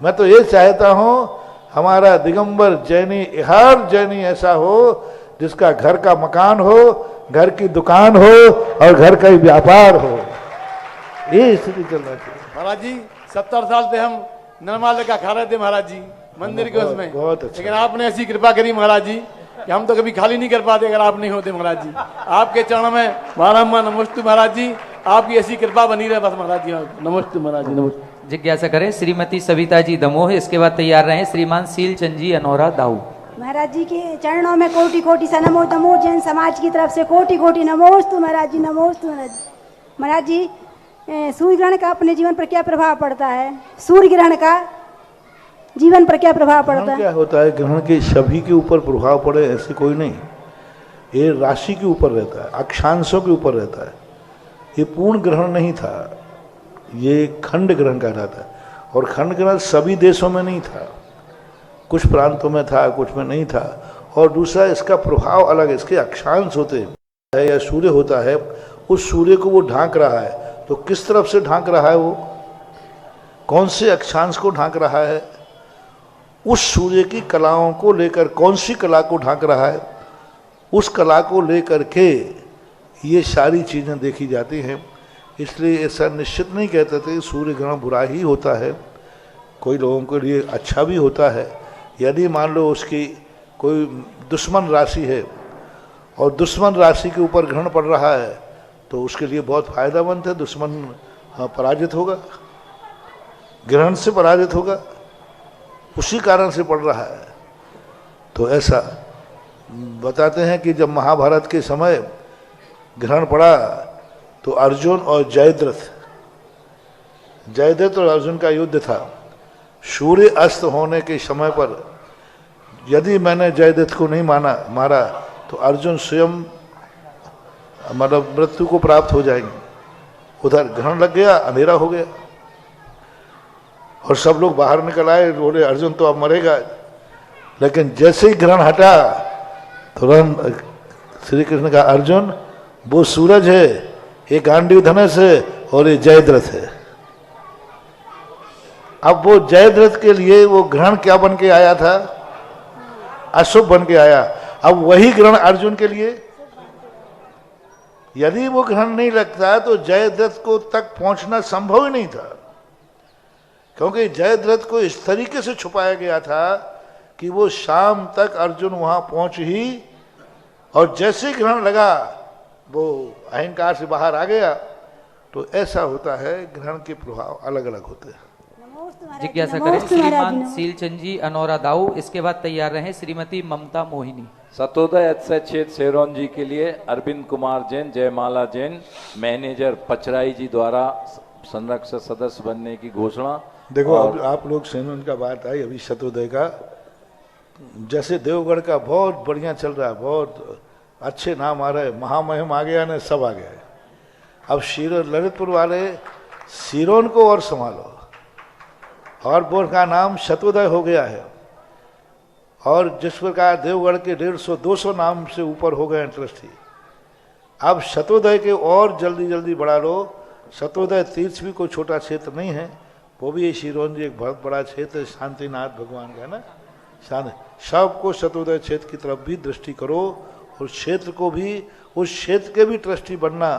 मैं तो ये चाहता हूं हमारा दिगंबर जैनी, हर जैनी ऐसा हो जिसका घर का मकान हो, घर की दुकान हो और घर का ही व्यापार हो, ये स्थिति चलना चाहिए। महाराज जी 70 साल से हम निर्माल्य का खा रहे थे महाराज जी मंदिर के उसमें, बहुत अच्छा। लेकिन आपने ऐसी कृपा करी महाराज जी कि हम तो कभी खाली नहीं कर पाते अगर आप नहीं होते महाराज जी। आपके चरणों में बारम्बार नमस्ते महाराज जी, आपकी ऐसी कृपा बनी रहे बस महाराज जी। नमस्ते महाराज जी, नमस्ते। जिज्ञासा करें श्रीमती सविता जी दमोह, इसके बाद तैयार रहे श्रीमान सीलचंद जी अनोरा दाऊ। महाराज जी के चरणों में कोटि कोटि सा नमो, नमो जैन समाज की तरफ से कोटि कोटि नमोस्तु महाराज जी, नमोस्तु महाराज जी। महाराज जी सूर्य ग्रहण का अपने जीवन पर क्या प्रभाव पड़ता है? सूर्य ग्रहण का जीवन पर क्या प्रभाव पड़ता है? क्या होता है, ग्रहण के सभी के ऊपर प्रभाव पड़े ऐसे कोई नहीं, ये राशि के ऊपर रहता है, अक्षांशों के ऊपर रहता है। ये पूर्ण ग्रहण नहीं था, ये खंड ग्रहण कहलाता है, और खंड ग्रहण सभी देशों में नहीं था, कुछ प्रांतों में था, कुछ में नहीं था। और दूसरा इसका प्रभाव अलग है, इसके अक्षांश होते हैं या सूर्य होता है, उस सूर्य को वो ढांक रहा है, तो किस तरफ से ढांक रहा है, वो कौन से अक्षांश को ढांक रहा है, उस सूर्य की कलाओं को लेकर कौन सी कला को ढांक रहा है, उस कला को लेकर के ये सारी चीज़ें देखी जाती हैं। इसलिए ऐसा निश्चित नहीं कहते थे सूर्य ग्रहण बुरा ही होता है, कोई लोगों के लिए अच्छा भी होता है। यदि मान लो उसकी कोई दुश्मन राशि है और दुश्मन राशि के ऊपर ग्रहण पड़ रहा है तो उसके लिए बहुत फायदेमंद है, दुश्मन पराजित होगा, ग्रहण से पराजित होगा, उसी कारण से पड़ रहा है। तो ऐसा बताते हैं कि जब महाभारत के समय ग्रहण पड़ा तो अर्जुन और जयद्रथ और अर्जुन का युद्ध था। सूर्य अस्त होने के समय पर यदि मैंने जयद्रथ को नहीं मारा तो अर्जुन स्वयं मतलब मृत्यु को प्राप्त हो जाएंगे। उधर ग्रहण लग गया, अंधेरा हो गया और सब लोग बाहर निकल आए, बोले अर्जुन तो अब मरेगा। लेकिन जैसे ही ग्रहण हटा तुरंत श्री कृष्ण का, अर्जुन वो सूरज है, ये गांडीव धनुष है और ये जयद्रथ है। अब वो जयद्रथ के लिए वो ग्रहण क्या बन के आया था, अशुभ बन के आया। अब वही ग्रहण अर्जुन के लिए, यदि वो ग्रहण नहीं लगता तो जयद्रथ को तक पहुंचना संभव ही नहीं था, क्योंकि जयद्रथ को इस तरीके से छुपाया गया था कि वो शाम तक अर्जुन वहां पहुंच ही, और जैसे ग्रहण लगा वो अहंकार से बाहर आ गया। तो ऐसा होता है, ग्रहण के प्रभाव अलग अलग होते हैं। जिज्ञासा करें श्रीमान सीलचंद जी अनोरा दाऊ, इसके बाद तैयार रहे श्रीमती ममता मोहिनी। सतोदय अच्छेद शेरोन जी के लिए अरविंद कुमार जैन, जयमाला जैन, मैनेजर पचराई जी द्वारा संरक्षक सदस्य बनने की घोषणा। देखो अब आप लोग शेरोन का बात आई, अभी सतोदय का, जैसे देवगढ़ का बहुत बढ़िया चल रहा है, बहुत अच्छे नाम आ रहे, महामहिम आ गया ने सब आ गया। अब ललितपुर वाले सिरोन को और संभालो, और बोर्ड का नाम सतोदय हो गया है, और जिस प्रकार देवगढ़ के 150-200 नाम से ऊपर हो गए ट्रस्टी। अब सतोदय के और जल्दी जल्दी बढ़ा लो। सतोदय तीर्थ भी कोई छोटा क्षेत्र नहीं है, वो भी शिरोन जी एक बहुत बड़ा क्षेत्र, शांतिनाथ भगवान का है ना, सबको सतोदय क्षेत्र की तरफ भी दृष्टि करो, और क्षेत्र को भी, उस क्षेत्र के भी ट्रस्टी बनना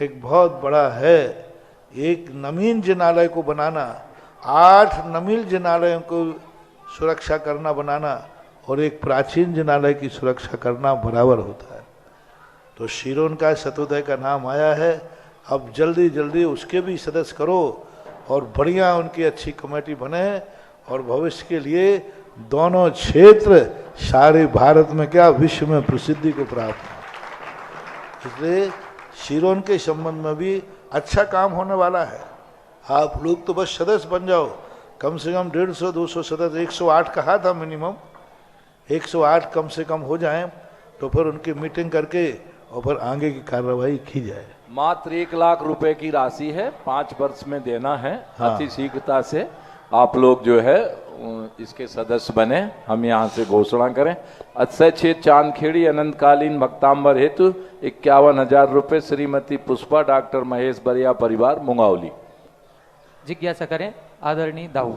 एक बहुत बड़ा है। एक नवीन जिनालय को बनाना, 8 नवीन जिनालयों को सुरक्षा करना बनाना और एक प्राचीन जिनालय की सुरक्षा करना बराबर होता है। तो शिरोन का सतोदय का नाम आया है, अब जल्दी जल्दी उसके भी सदस्य करो और बढ़िया उनकी अच्छी कमेटी बने और भविष्य के लिए दोनों क्षेत्र सारे भारत में क्या विश्व में प्रसिद्धि को प्राप्त हो। इसलिए शिरोन के संबंध में भी अच्छा काम होने वाला है। आप लोग तो बस सदस्य बन जाओ, कम से कम 150-200 सदस्य, 108 कहा था मिनिमम, 108 कम से कम हो जाएं तो फिर उनकी मीटिंग करके और फिर आगे की कार्रवाई की जाए। मात्र 1 लाख रुपए की राशि है, 5 वर्ष में देना है। हाँ। अति शीघ्रता से आप लोग जो है इसके सदस्य बने, हम यहाँ से घोषणा करें। अक्षय छेद चांदखेड़ी अनंतकालीन भक्तांबर हेतु 51,000 रुपए श्रीमती पुष्पा डॉक्टर महेश बरिया परिवार मुंगावली। जिज्ञासा करें आदरणीय दाऊ।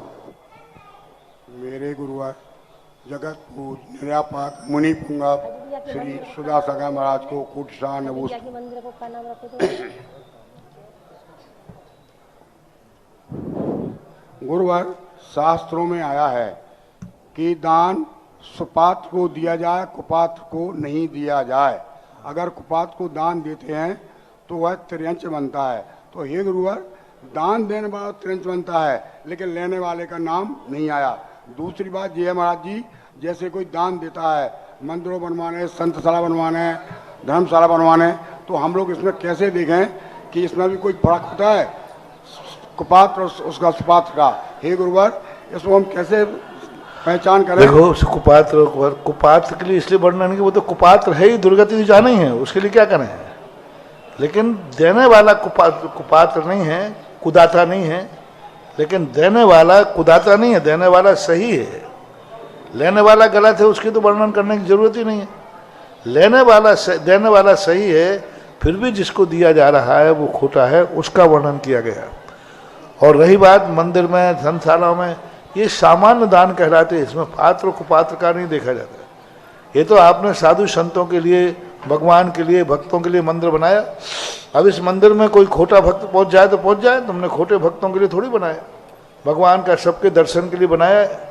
मेरे गुरुवार जगत पूज निर्यापाक मुनि पुंगा श्री सुधा सगा महाराज को कुटसा नवुस गुरुवार शास्त्रों में आया है कि दान सुपात्र को दिया जाए, कुपात्र को नहीं दिया जाए। अगर कुपात्र को दान देते हैं तो वह त्रियंच बनता है। तो हे गुरुवार, दान देने वाला त्रियंच बनता है लेकिन लेने वाले का नाम नहीं आया। दूसरी बात ये है महाराज जी, जैसे कोई दान देता है मंदिरों बनवाने, संतशाला बनवाने, धर्मशाला बनवाने, तो हम लोग इसमें कैसे देखें कि इसमें भी कोई फर्क होता है कुपात्र और उसका सुपात्र का? हे गुरुवार, इसको हम कैसे पहचान करें? देखो, कुपात्र के लिए इसलिए वर्णन कि वो तो कुपात्र है ही, दुर्गति जाना ही है, उसके लिए क्या करें। लेकिन देने वाला कुपात्र नहीं है, कुदाता नहीं है। लेकिन देने वाला कुदाता नहीं है, देने वाला सही है। लेने वाला गलत है उसकी तो वर्णन करने की जरूरत ही नहीं है। देने वाला सही है, फिर भी जिसको दिया जा रहा है वो खोटा है, उसका वर्णन किया गया। और रही बात मंदिर में, धर्मशाला में, ये सामान्य दान कहलाते हैं, इसमें पात्र कुपात्र का नहीं देखा जाता। ये तो आपने साधु संतों के लिए, भगवान के लिए, भक्तों के लिए मंदिर बनाया। अब इस मंदिर में कोई खोटा भक्त पहुंच जाए तो पहुंच जाए, तुमने खोटे भक्तों के लिए थोड़ी बनाया, भगवान का सबके दर्शन के लिए बनाया है।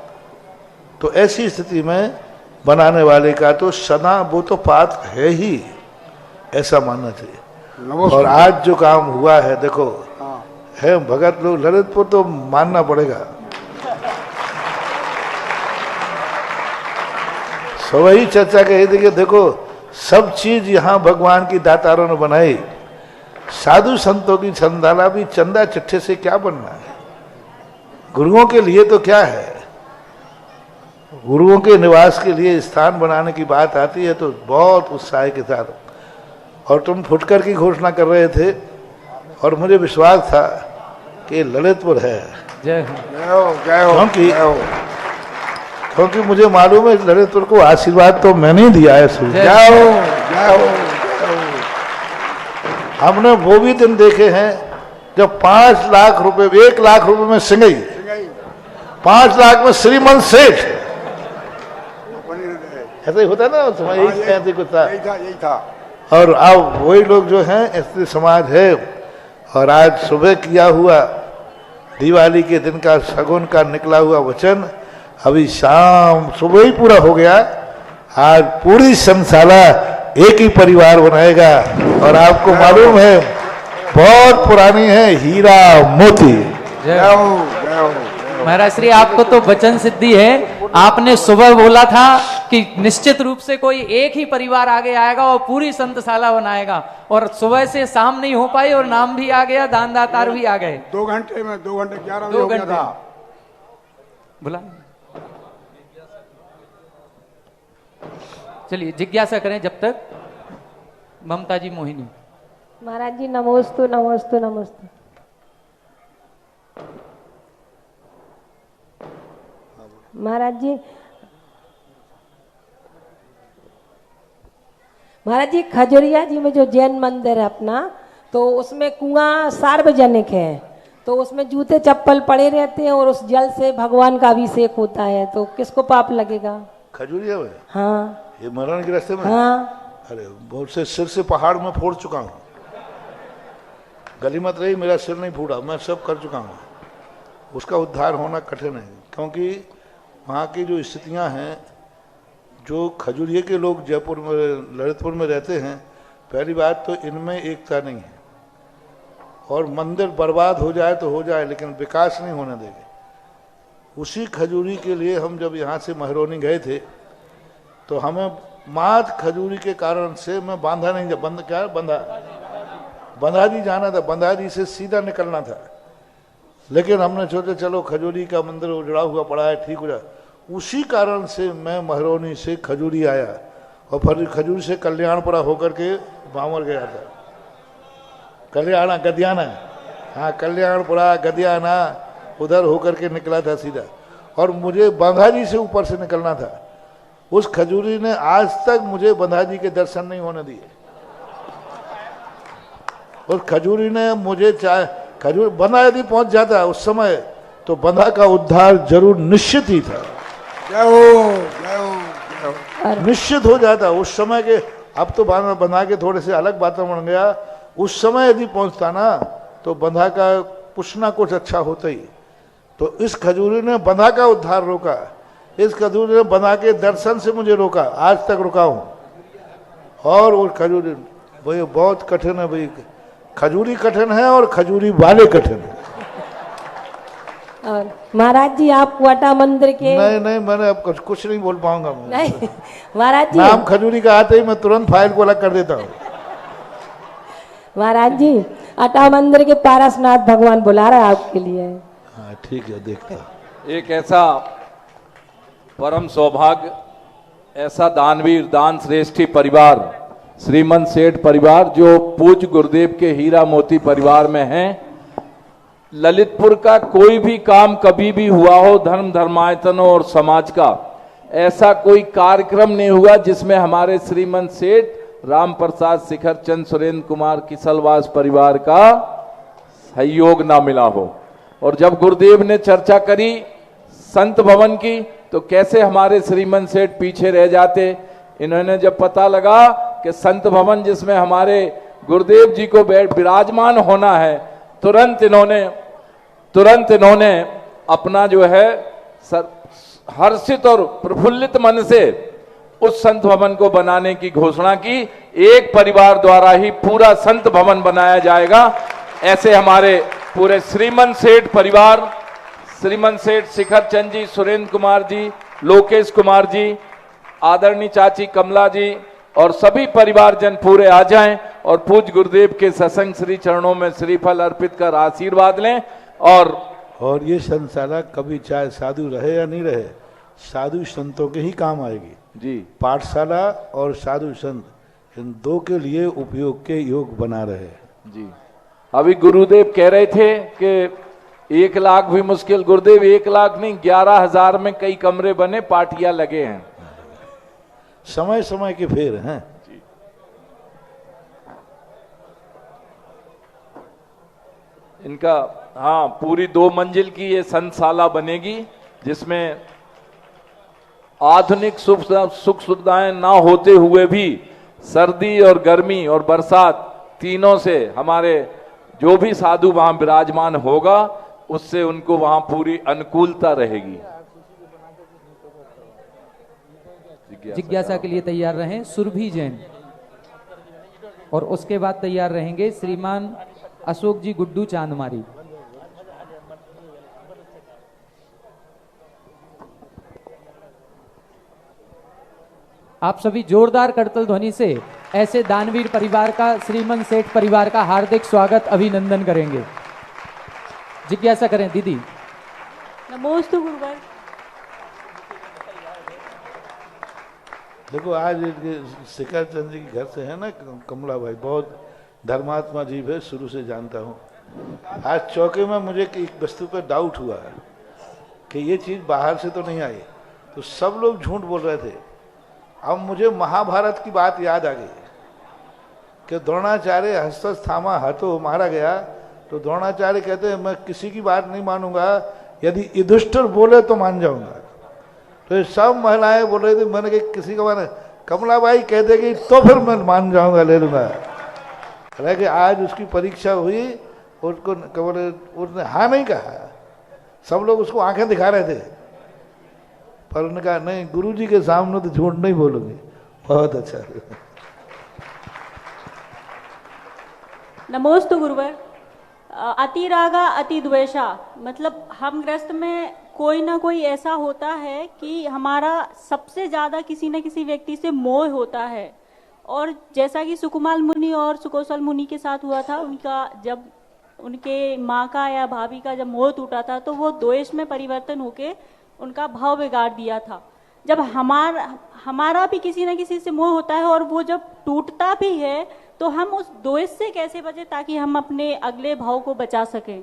तो ऐसी स्थिति में बनाने वाले का तो सदा वो तो पात्र है ही, ऐसा मानना चाहिए। और आज जो काम हुआ है, देखो है भगत लोग ललितपुर, तो मानना पड़ेगा। सो वही चर्चा कही थी कि देखो सब चीज यहाँ भगवान की दातारों ने बनाई, साधु संतों की संधाला भी चंदा चिट्ठे से क्या बनना है। गुरुओं के लिए तो क्या है, गुरुओं के निवास के लिए स्थान बनाने की बात आती है तो बहुत उत्साह के साथ। और तुम फुटकर की घोषणा कर रहे थे और मुझे विश्वास था कि ललितपुर है। जय हो। क्योंकि मुझे मालूम है ललितपुर को आशीर्वाद तो मैंने ही दिया है। हमने वो भी दिन देखे हैं जब 5 लाख रुपए, 1 लाख रुपए में सिंगई, 5 लाख में श्रीमंत सेठ, ऐसा ही होता है ना, यही कुछ था। और अब वही लोग जो हैं स्त्री समाज है। और आज सुबह किया हुआ दिवाली के दिन का शगुन का निकला हुआ वचन अभी शाम सुबह ही पूरा हो गया। आज पूरी संशाला एक ही परिवार बनाएगा। और आपको मालूम है बहुत पुरानी है, हीरा मोती। महाराज श्री, आपको तो वचन सिद्धि है। आपने सुबह बोला था कि निश्चित रूप से कोई एक ही परिवार आगे आएगा और पूरी संतशाला बनाएगा, और सुबह से शाम नहीं हो पाई और नाम भी आ गया, दान दातार भी आ गए। 2 घंटे में 2 घंटे 11 बजे हो गया था। बोला चलिए जिज्ञासा करें जब तक। ममता जी मोहिनी। महाराज जी नमोस्तु नमोस्तु नमोस्तु। महाराज जी खजुरिया जी में जो जैन मंदिर है अपना, तो उसमें कुआं सार्वजनिक है, तो उसमें जूते चप्पल पड़े रहते हैं और उस जल से भगवान का अभिषेक होता है, तो किसको पाप लगेगा? खजूरिया में? हाँ। ये मरण के रास्ते में? हाँ। अरे बहुत से सिर से पहाड़ में फोड़ चुका हूँ, गली मत रही, मेरा सिर नहीं फूटा, मैं सब कर चुका हूँ। उसका उद्धार होना कठिन है, क्योंकि वहाँ की जो स्थितियाँ हैं, जो खजूरिये के लोग जयपुर में, ललितपुर में रहते हैं, पहली बात तो इनमें एकता नहीं है, और मंदिर बर्बाद हो जाए तो हो जाए, लेकिन विकास नहीं होने देंगे। उसी खजूरी के लिए हम जब यहाँ से महरौनी गए थे तो हमें मात खजूरी के कारण से मैं बांधा नहीं, बंधारी जाना था, बंधारी से सीधा निकलना था, लेकिन हमने सोचा चलो खजूरी का मंदिर उजड़ा हुआ पड़ा है, ठीक हो जाए। उसी कारण से मैं महरौनी से खजूरी आया और फिर खजूरी से कल्याणपुरा होकर के भांवर गया था। कल्याणा गदियाना, हाँ कल्याणपुरा गदियाना, उधर होकर के निकला था सीधा, और मुझे बंधारी से ऊपर से निकलना था। उस खजूरी ने आज तक मुझे बंधारी के दर्शन नहीं होने दिए। उस खजूरी ने मुझे खजूर बंधा यदि पहुंच जाता उस समय तो बंधा का उद्धार जरूर निश्चित ही था, निश्चित हो जाता उस समय के। अब तो बंधा के थोड़े से अलग बातें बन गया, उस समय यदि पहुंचता ना तो बंधा का कुछ ना कुछ अच्छा होता ही। तो इस खजूरी ने बंधा का उद्धार रोका, इस खजूरी ने बंधा के दर्शन से मुझे रोका, आज तक रुका हूं। और वो खजूरी भाई बहुत कठिन है भाई, खजूरी कठिन है और खजूरी वाले कठिन है। और महाराज जी आप क्वाटा मंदिर के नहीं मैंने अब कुछ नहीं बोल पाऊंगा मैं। नहीं महाराज जी, नाम खजूरी का आते ही मैं तुरंत फाइल को अलग कर देता हूँ। महाराज जी अटा मंदिर के पारसनाथ भगवान बुला रहा है आपके लिए। हाँ ठीक है, देखता। एक ऐसा परम सौभाग्य, ऐसा दानवीर दान श्रेष्ठी परिवार श्रीमंत सेठ परिवार जो पूज्य गुरुदेव के हीरा मोती परिवार में हैं। ललितपुर का कोई भी काम कभी भी हुआ हो धर्म धर्मायतनों और समाज का, ऐसा कोई कार्यक्रम नहीं हुआ जिसमें हमारे श्रीमंत सेठ राम प्रसाद शिखर चंद सुरेंद्र कुमार किसलवास परिवार का सहयोग ना मिला हो। और जब गुरुदेव ने चर्चा करी संत भवन की तो कैसे हमारे श्रीमंत सेठ पीछे रह जाते। इन्होंने जब पता लगा कि संत भवन जिसमें हमारे गुरुदेव जी को विराजमान होना है, तुरंत इन्होंने अपना जो है हर्षित और प्रफुल्लित मन से उस संत भवन को बनाने की घोषणा की। एक परिवार द्वारा ही पूरा संत भवन बनाया जाएगा। ऐसे हमारे पूरे श्रीमंत सेठ परिवार, श्रीमंत सेठ शिखर चंद जी, सुरेंद्र कुमार जी, लोकेश कुमार जी, आदरणीय चाची कमला जी और सभी परिवारजन पूरे आ जाएं और पूज्य गुरुदेव के सत्संग श्री चरणों में श्रीफल अर्पित कर आशीर्वाद लें। और ये संसारा कभी चाहे साधु रहे या नहीं रहे, साधु संतों के ही काम आएगी जी। पाठशाला और साधु संत इन दो के लिए उपयोग के योग बना रहे जी। अभी गुरुदेव कह रहे थे कि 1 लाख भी मुश्किल, गुरुदेव 1 लाख नहीं 11,000 में कई कमरे बने, पार्टियां लगे हैं। समय समय के फेर हैं। इनका हाँ पूरी 2 मंजिल की ये संतशाला बनेगी जिसमें आधुनिक सुख सुविधाएं ना होते हुए भी सर्दी और गर्मी और बरसात तीनों से हमारे जो भी साधु वहां विराजमान होगा उससे उनको वहां पूरी अनुकूलता रहेगी। जिज्ञासा के लिए तैयार रहें सुरभि जैन, और उसके बाद तैयार रहेंगे श्रीमान अशोक जी गुड्डू चांदमारी। आप सभी जोरदार करतल ध्वनि से ऐसे दानवीर परिवार का, श्रीमंत सेठ परिवार का हार्दिक स्वागत अभिनंदन करेंगे। जिज्ञासा करें दीदी। नमोस्तु गुरुवर। देखो आज शिखर चंद जी के घर से है ना कमला भाई, बहुत धर्मात्मा जीव है, शुरू से जानता हूँ। आज चौके में मुझे एक वस्तु पर डाउट हुआ है कि ये चीज़ बाहर से तो नहीं आई, तो सब लोग झूठ बोल रहे थे। अब मुझे महाभारत की बात याद आ गई कि द्रोणाचार्य हस्तस थामा हतो मारा गया, तो द्रोणाचार्य कहते हैं मैं किसी की बात नहीं मानूंगा, यदि युधिष्ठिर बोले तो मान जाऊंगा। तो ये सब महिलाएं बोल रही थी, मैंने कहा किसी का माने, कमलाबाई कह देगी तो फिर मैं मान जाऊंगा, ले लूंगा। हालांकि आज उसकी परीक्षा हुई, उसको उसने हाँ नहीं कहा, सब लोग उसको आंखें दिखा रहे थे पर उन्होंने कहा नहीं, गुरुजी के सामने तो झूठ नहीं बोलोगे। बहुत अच्छा। नमोस्तु गुरुवर। अति रागा अति द्वेषा, मतलब हम ग्रस्त में कोई ना कोई ऐसा होता है कि हमारा सबसे ज़्यादा किसी न किसी व्यक्ति से मोह होता है। और जैसा कि सुकुमाल मुनि और सुकौशल मुनि के साथ हुआ था, उनका जब उनके माँ का या भाभी का जब मोह टूटा था तो वो द्वेष में परिवर्तन होके उनका भाव बिगाड़ दिया था। जब हमारा भी किसी न किसी से मोह होता है और वो जब टूटता भी है तो हम उस द्वेष से कैसे बचे ताकि हम अपने अगले भाव को बचा सकें?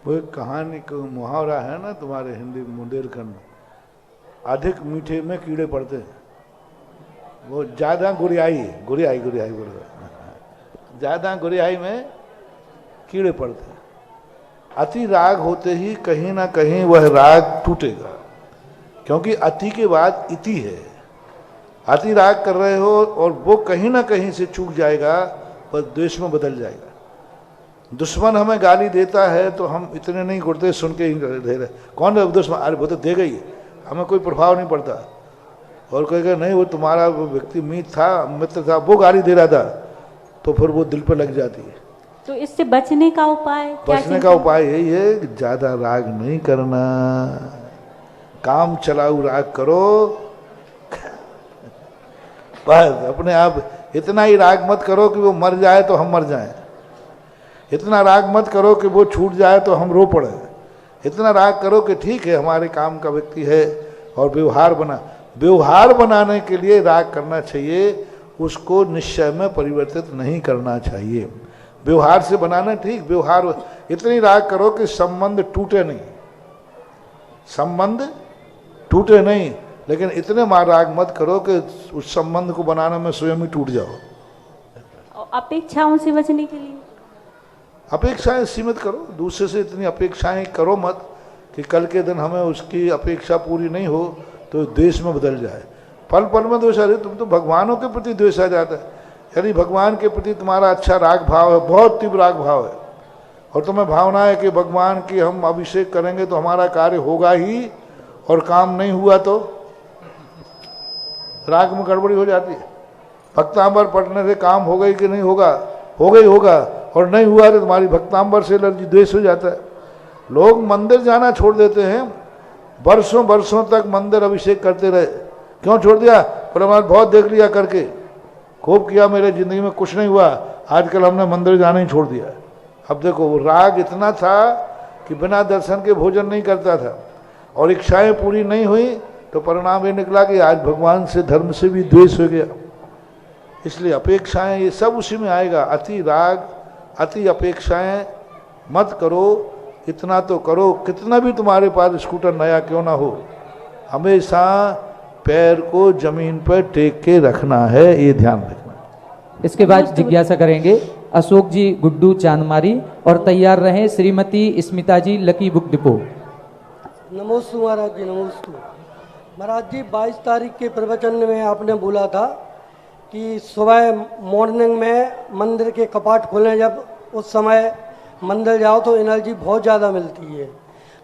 वो एक कहानी का मुहावरा है ना तुम्हारे हिंदी बुंदेलखंड में, अधिक मीठे में कीड़े पड़ते हैं। वो ज्यादा गुरियाई ज्यादा गुरियाई में कीड़े पड़ते हैं। अति राग होते ही कहीं ना कहीं वह राग टूटेगा, क्योंकि अति के बाद इति है। अति राग कर रहे हो और वो कहीं ना कहीं से चूक जाएगा, पर द्वेष में बदल जाएगा। दुश्मन हमें गाली देता है तो हम इतने नहीं गुड़ते, सुन के ही दे रहे। कौन है दुश्मन? अरे वो तो देगा ही, हमें कोई प्रभाव नहीं पड़ता। और कहेगा नहीं वो तुम्हारा वो व्यक्ति मित्र था, वो गाली दे रहा था, तो फिर वो दिल पर लग जाती है। तो इससे बचने का उपाय? बचने का उपाय यही है कि ज्यादा राग नहीं करना, काम चलाऊ राग करो। बस अपने आप इतना ही राग मत करो कि वो मर जाए तो हम मर जाएं। इतना राग मत करो कि वो छूट जाए तो हम रो पड़े। इतना राग करो कि ठीक है हमारे काम का व्यक्ति है। और व्यवहार बनाने के लिए राग करना चाहिए, उसको निश्चय में परिवर्तित नहीं करना चाहिए। व्यवहार से बनाना ठीक, व्यवहार इतनी राग करो कि संबंध टूटे नहीं, लेकिन इतने राग मत करो कि उस संबंध को बनाने में स्वयं ही टूट जाओ। अपेक्षाओं से बचने के लिए अपेक्षाएं सीमित करो, दूसरे से इतनी अपेक्षाएं करो मत कि कल के दिन हमें उसकी अपेक्षा पूरी नहीं हो तो द्वेष में बदल जाए। पल पल में द्वेष, अरे तुम तो भगवानों के प्रति द्वेष आ जाता है। यदि भगवान के प्रति तुम्हारा अच्छा राग भाव है, बहुत तीव्र राग भाव है, और तुम्हें भावना है कि भगवान की हम अभिषेक करेंगे तो हमारा कार्य होगा ही, और काम नहीं हुआ तो राग में गड़बड़ी हो जाती है। भक्तांबर पढ़ने से काम हो गई कि नहीं होगा? होगा, और नहीं हुआ तो तुम्हारी भक्तांबर से एलर्जी, द्वेष हो जाता है। लोग मंदिर जाना छोड़ देते हैं, वर्षों तक मंदिर अभिषेक करते रहे। क्यों छोड़ दिया? परमात्मा बहुत देख लिया करके, खूब किया, मेरे जिंदगी में कुछ नहीं हुआ, आजकल हमने मंदिर जाना ही छोड़ दिया। अब देखो वो राग इतना था कि बिना दर्शन के भोजन नहीं करता था, और इच्छाएं पूरी नहीं हुई तो परिणाम ये निकला कि आज भगवान से, धर्म से भी द्वेष हो गया। इसलिए अपेक्षाएं ये सब उसी में आएगा। अति राग अति अपेक्षाएं मत करो, इतना तो करो, कितना भी तुम्हारे पास स्कूटर नया क्यों ना हो, हमेशा पैर को जमीन पर टेक के रखना है, ये ध्यान रखना। इसके बाद जिज्ञासा करेंगे अशोक जी गुड्डू चांदमारी, और तैयार रहें श्रीमती स्मिता जी लकी बुक डिपो। नमोस्तु महाराज जी, नमोस्तु महाराज जी। 22 तारीख के प्रवचन में आपने बोला था कि सुबह मॉर्निंग में मंदिर के कपाट खोलें, जब उस समय मंदिर जाओ तो एनर्जी बहुत ज़्यादा मिलती है।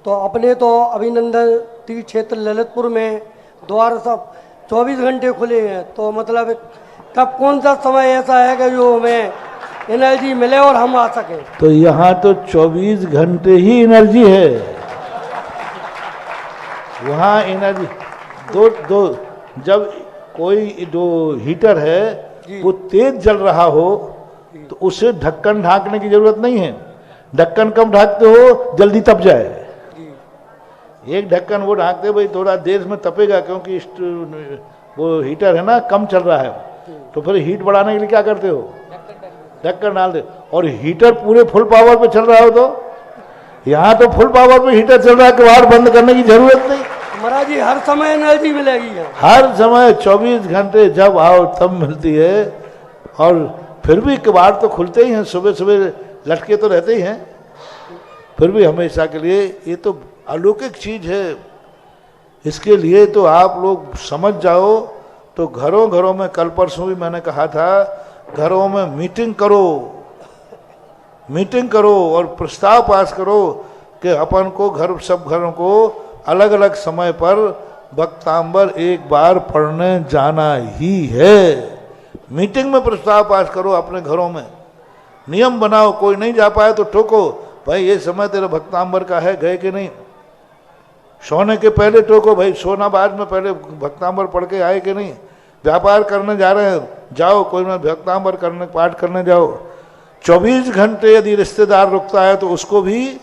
तो अपने तो अभिनंदन तीर्थ क्षेत्र ललितपुर में द्वार सब 24 घंटे खुले हैं, तो मतलब कब कौन सा समय ऐसा है कि जो हमें एनर्जी मिले और हम आ सकें? तो यहाँ तो 24 घंटे ही एनर्जी है, वहाँ एनर्जी दो जब कोई जो हीटर है वो तेज जल रहा हो तो उसे ढक्कन ढांकने की जरूरत नहीं है। ढक्कन कम ढांकते हो जल्दी तप जाए। एक ढक्कन वो ढांकते भाई थोड़ा देर में तपेगा, क्योंकि वो हीटर है ना कम चल रहा है, तो फिर हीट बढ़ाने के लिए क्या करते हो? ढक्कन डाल दे। और हीटर पूरे फुल पावर पे चल रहा हो तो यहाँ तो फुल पावर पे हीटर चल रहा है, किवाड़ बंद करने की जरूरत नहीं। महाराज जी हर समय एनर्जी मिलेगी, हर समय 24 घंटे जब आओ तब मिलती है। और फिर भी किवाड़ तो खुलते ही हैं, सुबह सुबह लटके तो रहते ही हैं, फिर भी हमेशा के लिए ये तो अलौकिक चीज है। इसके लिए तो आप लोग समझ जाओ। तो घरों घरों में, कल परसों भी मैंने कहा था, घरों में मीटिंग करो और प्रस्ताव पास करो कि अपन को सब घरों को अलग अलग समय पर भक्तांबर एक बार पढ़ने जाना ही है। मीटिंग में प्रस्ताव पास करो, अपने घरों में नियम बनाओ, कोई नहीं जा पाए तो टोको, भाई ये समय तेरा भक्तांबर का है, गए कि नहीं। सोने के पहले टोको, भाई सोना बाद में, पहले भक्तांबर पढ़ के आए कि नहीं। व्यापार करने जा रहे हैं, जाओ, कोई ना भक्तांबर करने, पाठ करने जाओ। 24 घंटे यदि रिश्तेदार रुकता है तो उसको भी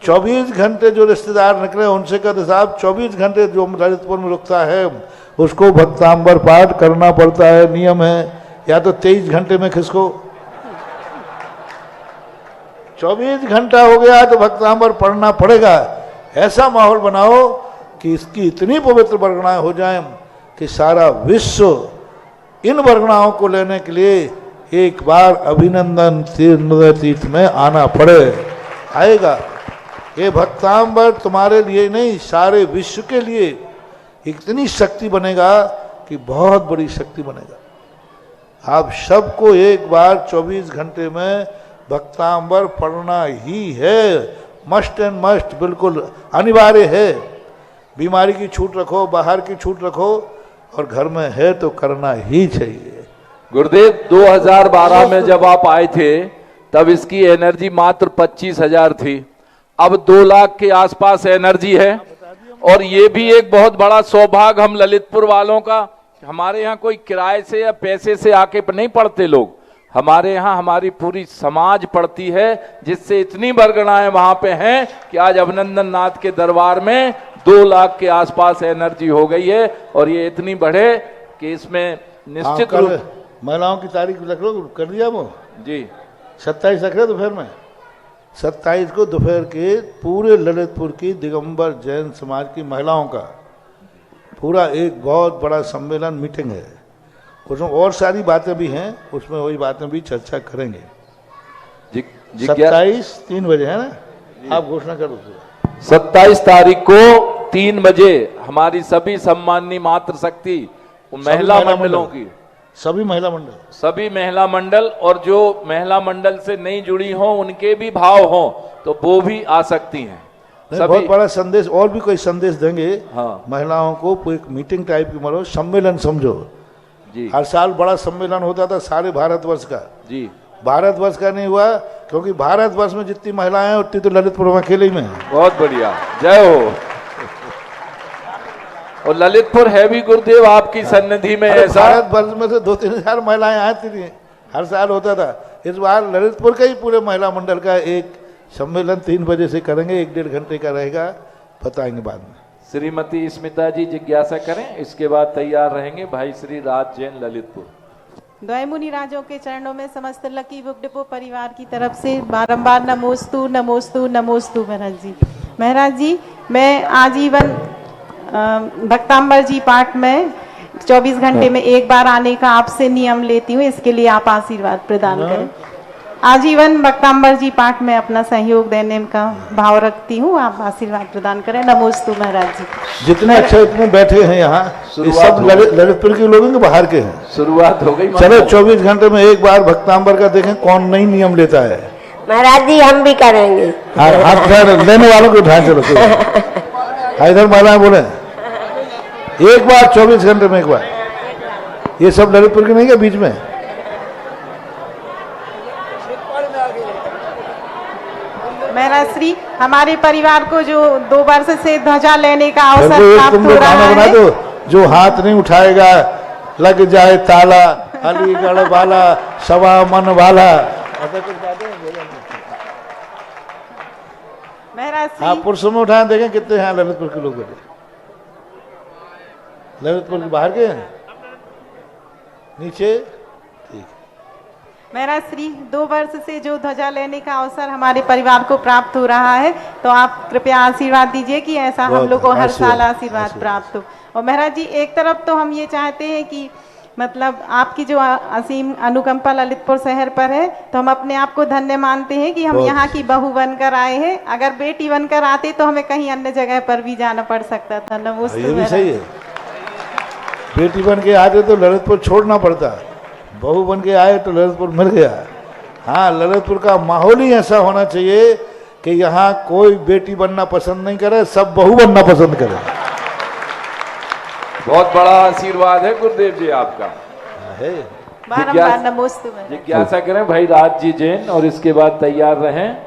24 घंटे जो रिश्तेदार निकले उनसे कहते साहब 24 घंटे जो ललितपुर में रुकता है उसको भक्तांबर पाठ करना पड़ता है, नियम है। या तो 23 घंटे में खिसको, 24 घंटा हो गया तो भक्तांबर पढ़ना पड़ेगा। ऐसा माहौल बनाओ कि इसकी इतनी पवित्र वर्गणाएं हो जाएं कि सारा विश्व इन वर्गणाओं को लेने के लिए एक बार अभिनंदन तीर्थ में आना पड़े। आएगा ये भक्तांबर तुम्हारे लिए नहीं, सारे विश्व के लिए इतनी शक्ति बनेगा कि बहुत बड़ी शक्ति बनेगा। आप सबको एक बार 24 घंटे में भक्तांबर पढ़ना ही है, मस्ट एंड मस्ट, बिल्कुल अनिवार्य है। बीमारी की छूट रखो, बाहर की छूट रखो, और घर में है तो करना ही चाहिए। गुरुदेव 2012 में जब आप आए थे तब इसकी एनर्जी मात्र 25,000 थी, अब 2 लाख के आसपास एनर्जी है। और ये भी एक बहुत बड़ा सौभाग्य हम ललितपुर वालों का, हमारे यहाँ कोई किराए से या पैसे से आके नहीं पढ़ते लोग, हमारे यहाँ हमारी पूरी समाज पढ़ती है, जिससे इतनी बरगणाएं वहां पे हैं कि आज अभिनंदन नाथ के दरबार में 2 लाख के आसपास एनर्जी हो गई है। और ये इतनी बढ़े कि इसमें निश्चित रूप महिलाओं की तारीख रख लो, कर दिया वो जी 27 रख रहे दोपहर में। 27 को दोपहर के पूरे ललितपुर की दिगंबर जैन समाज की महिलाओं का पूरा एक बहुत बड़ा सम्मेलन मीटिंग है। उसमें और सारी बातें भी हैं, उसमें वही बातें भी चर्चा करेंगे। 27 3 बजे है ना, आप घोषणा करो। 27 तारीख को 3 बजे हमारी सभी सम्माननीय मातृशक्ति महिला मंडलों की, सभी महिला मंडल और जो महिला मंडल से नहीं जुड़ी हो उनके भी भाव हो तो वो भी आ सकती हैं। बहुत बड़ा संदेश, और भी कोई संदेश देंगे। हाँ। महिलाओं को एक मीटिंग टाइप की मरो, सम्मेलन समझो जी। हर साल बड़ा सम्मेलन होता था सारे भारतवर्ष का जी, भारतवर्ष का नहीं हुआ, क्योंकि भारतवर्ष में जितनी महिलाएं हैं उतनी तो ललितपुर में अकेले ही में है। बहुत बढ़िया, जय हो। और ललितपुर है भी गुरुदेव आपकी सन्निधि में ऐसा, भारतवर्ष में से 2-3 हजार महिलाएं आती थी, हर साल होता था। इस बार ललितपुर का ही पूरे महिला मंडल का एक सम्मेलन 3 बजे से करेंगे, 1-1.5 घंटे का रहेगा, बताएंगे बाद में। श्रीमती स्मिता जी जिज्ञासा करें, इसके बाद तैयार रहेंगे भाई श्री राज जैन ललितपुर। द्वय मुनि राजों के चरणों में समस्त लकी बुक डिपो परिवार की तरफ से बारंबार नमोस्तु नमोस्तु नमोस्तु। महाराज जी, महाराज जी, मैं आजीवन भक्तांबर जी पाठ में 24 घंटे में एक बार आने का आपसे नियम लेती हूँ, इसके लिए आप आशीर्वाद प्रदान करें। आजीवन भक्तांबर जी पाठ में अपना सहयोग देने का भाव रखती हूँ, आप आशीर्वाद प्रदान करें। नमोस्तु महाराज जी। जितने अच्छे इतने बैठे हैं यहाँ, सब ललितपुर के लोग हैं, बाहर के हैं। शुरुआत हो गई। चलो 24 घंटे में एक बार भक्तांबर का देखें कौन नई नियम लेता है। महाराज जी हम भी करेंगे। हाथ लेने वालों को उठाए चलो। इधर महिलाएं बोले एक बार 24 घंटे में एक बार। ये सब ललितपुर के नहीं है बीच में। मेरा श्री हमारे परिवार को जो 2 वर्ष से ध्वजा लेने का अवसर प्राप्त हो रहा है, दो, जो हाथ नहीं उठाएगा लग जाए ताला, अलीगढ़ वाला सवा मन वाला। मेरा श्री आप पुरुषों में उठाए देखें कितने हैं ललितपुर के लोग बैठे। ललितपुर के बाहर के हैं नीचे। मेरा श्री 2 वर्ष से जो ध्वजा लेने का अवसर हमारे परिवार को प्राप्त हो रहा है, तो आप कृपया आशीर्वाद दीजिए कि ऐसा हम लोग को हर साल आशीर्वाद प्राप्त हो। और महाराज जी, एक तरफ तो हम ये चाहते हैं कि मतलब आपकी जो असीम अनुकंपा ललितपुर शहर पर है, तो हम अपने आप को धन्य मानते हैं कि हम यहाँ की बहू बनकर आए हैं। अगर बेटी बनकर आते तो हमें कहीं अन्य जगह पर भी जाना पड़ सकता था। नमस्ते। ये भी सही है, बेटी बन के आते तो ललितपुर छोड़ना पड़ता, बहू बन के आए तो ललितपुर मिल गया। हाँ, ललितपुर का माहौल ही ऐसा होना चाहिए कि यहाँ कोई बेटी बनना पसंद नहीं करे, सब बहू बनना पसंद करे। बहुत बड़ा आशीर्वाद है गुरुदेव जी आपका। है बारंबार नमोस्तु महाराज। जिज्ञासा करें भाई राज जी जैन, और इसके बाद तैयार रहें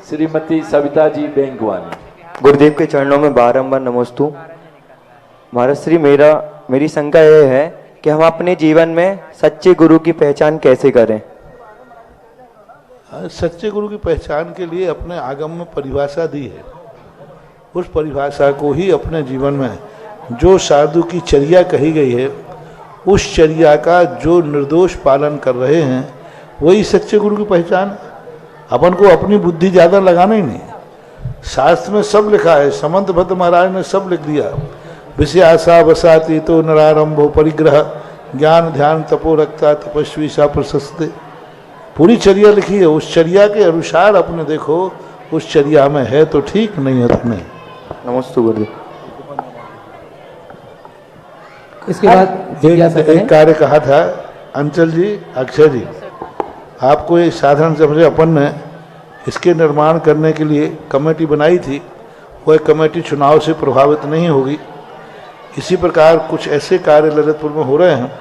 श्रीमती सविता जी बैंकवानी। गुरुदेव के चरणों में बारंबार नमोस्तु। महाराज श्री, मेरी शंका यह है कि हम अपने जीवन में सच्चे गुरु की पहचान कैसे करें? सच्चे गुरु की पहचान के लिए अपने आगम में परिभाषा दी है, उस परिभाषा को ही अपने जीवन में जो साधु की चर्या कही गई है, उस चर्या का जो निर्दोष पालन कर रहे हैं, वही सच्चे गुरु की पहचान। अपन को अपनी बुद्धि ज़्यादा लगाना ही नहीं। शास्त्र में सब लिखा है, समंत भट्ट महाराज ने सब लिख दिया। विषयासा वसाती तो नरारंभो परिग्रह, ज्ञान ध्यान तपो रखता तपस्वी सा प्रशस्ते। पूरी चर्या लिखी है, उस चर्या के अनुसार अपने देखो, उस चर्या में है तो ठीक, नहीं है तो नहीं। नमस्ते गुरुदेव। इसके बाद एक कार्य कहा था अंचल जी, अक्षय जी, आपको ये साधारण समझे, अपन ने इसके निर्माण करने के लिए कमेटी बनाई थी, वह कमेटी चुनाव से प्रभावित नहीं होगी। इसी प्रकार कुछ ऐसे कार्य ललितपुर में हो रहे हैं,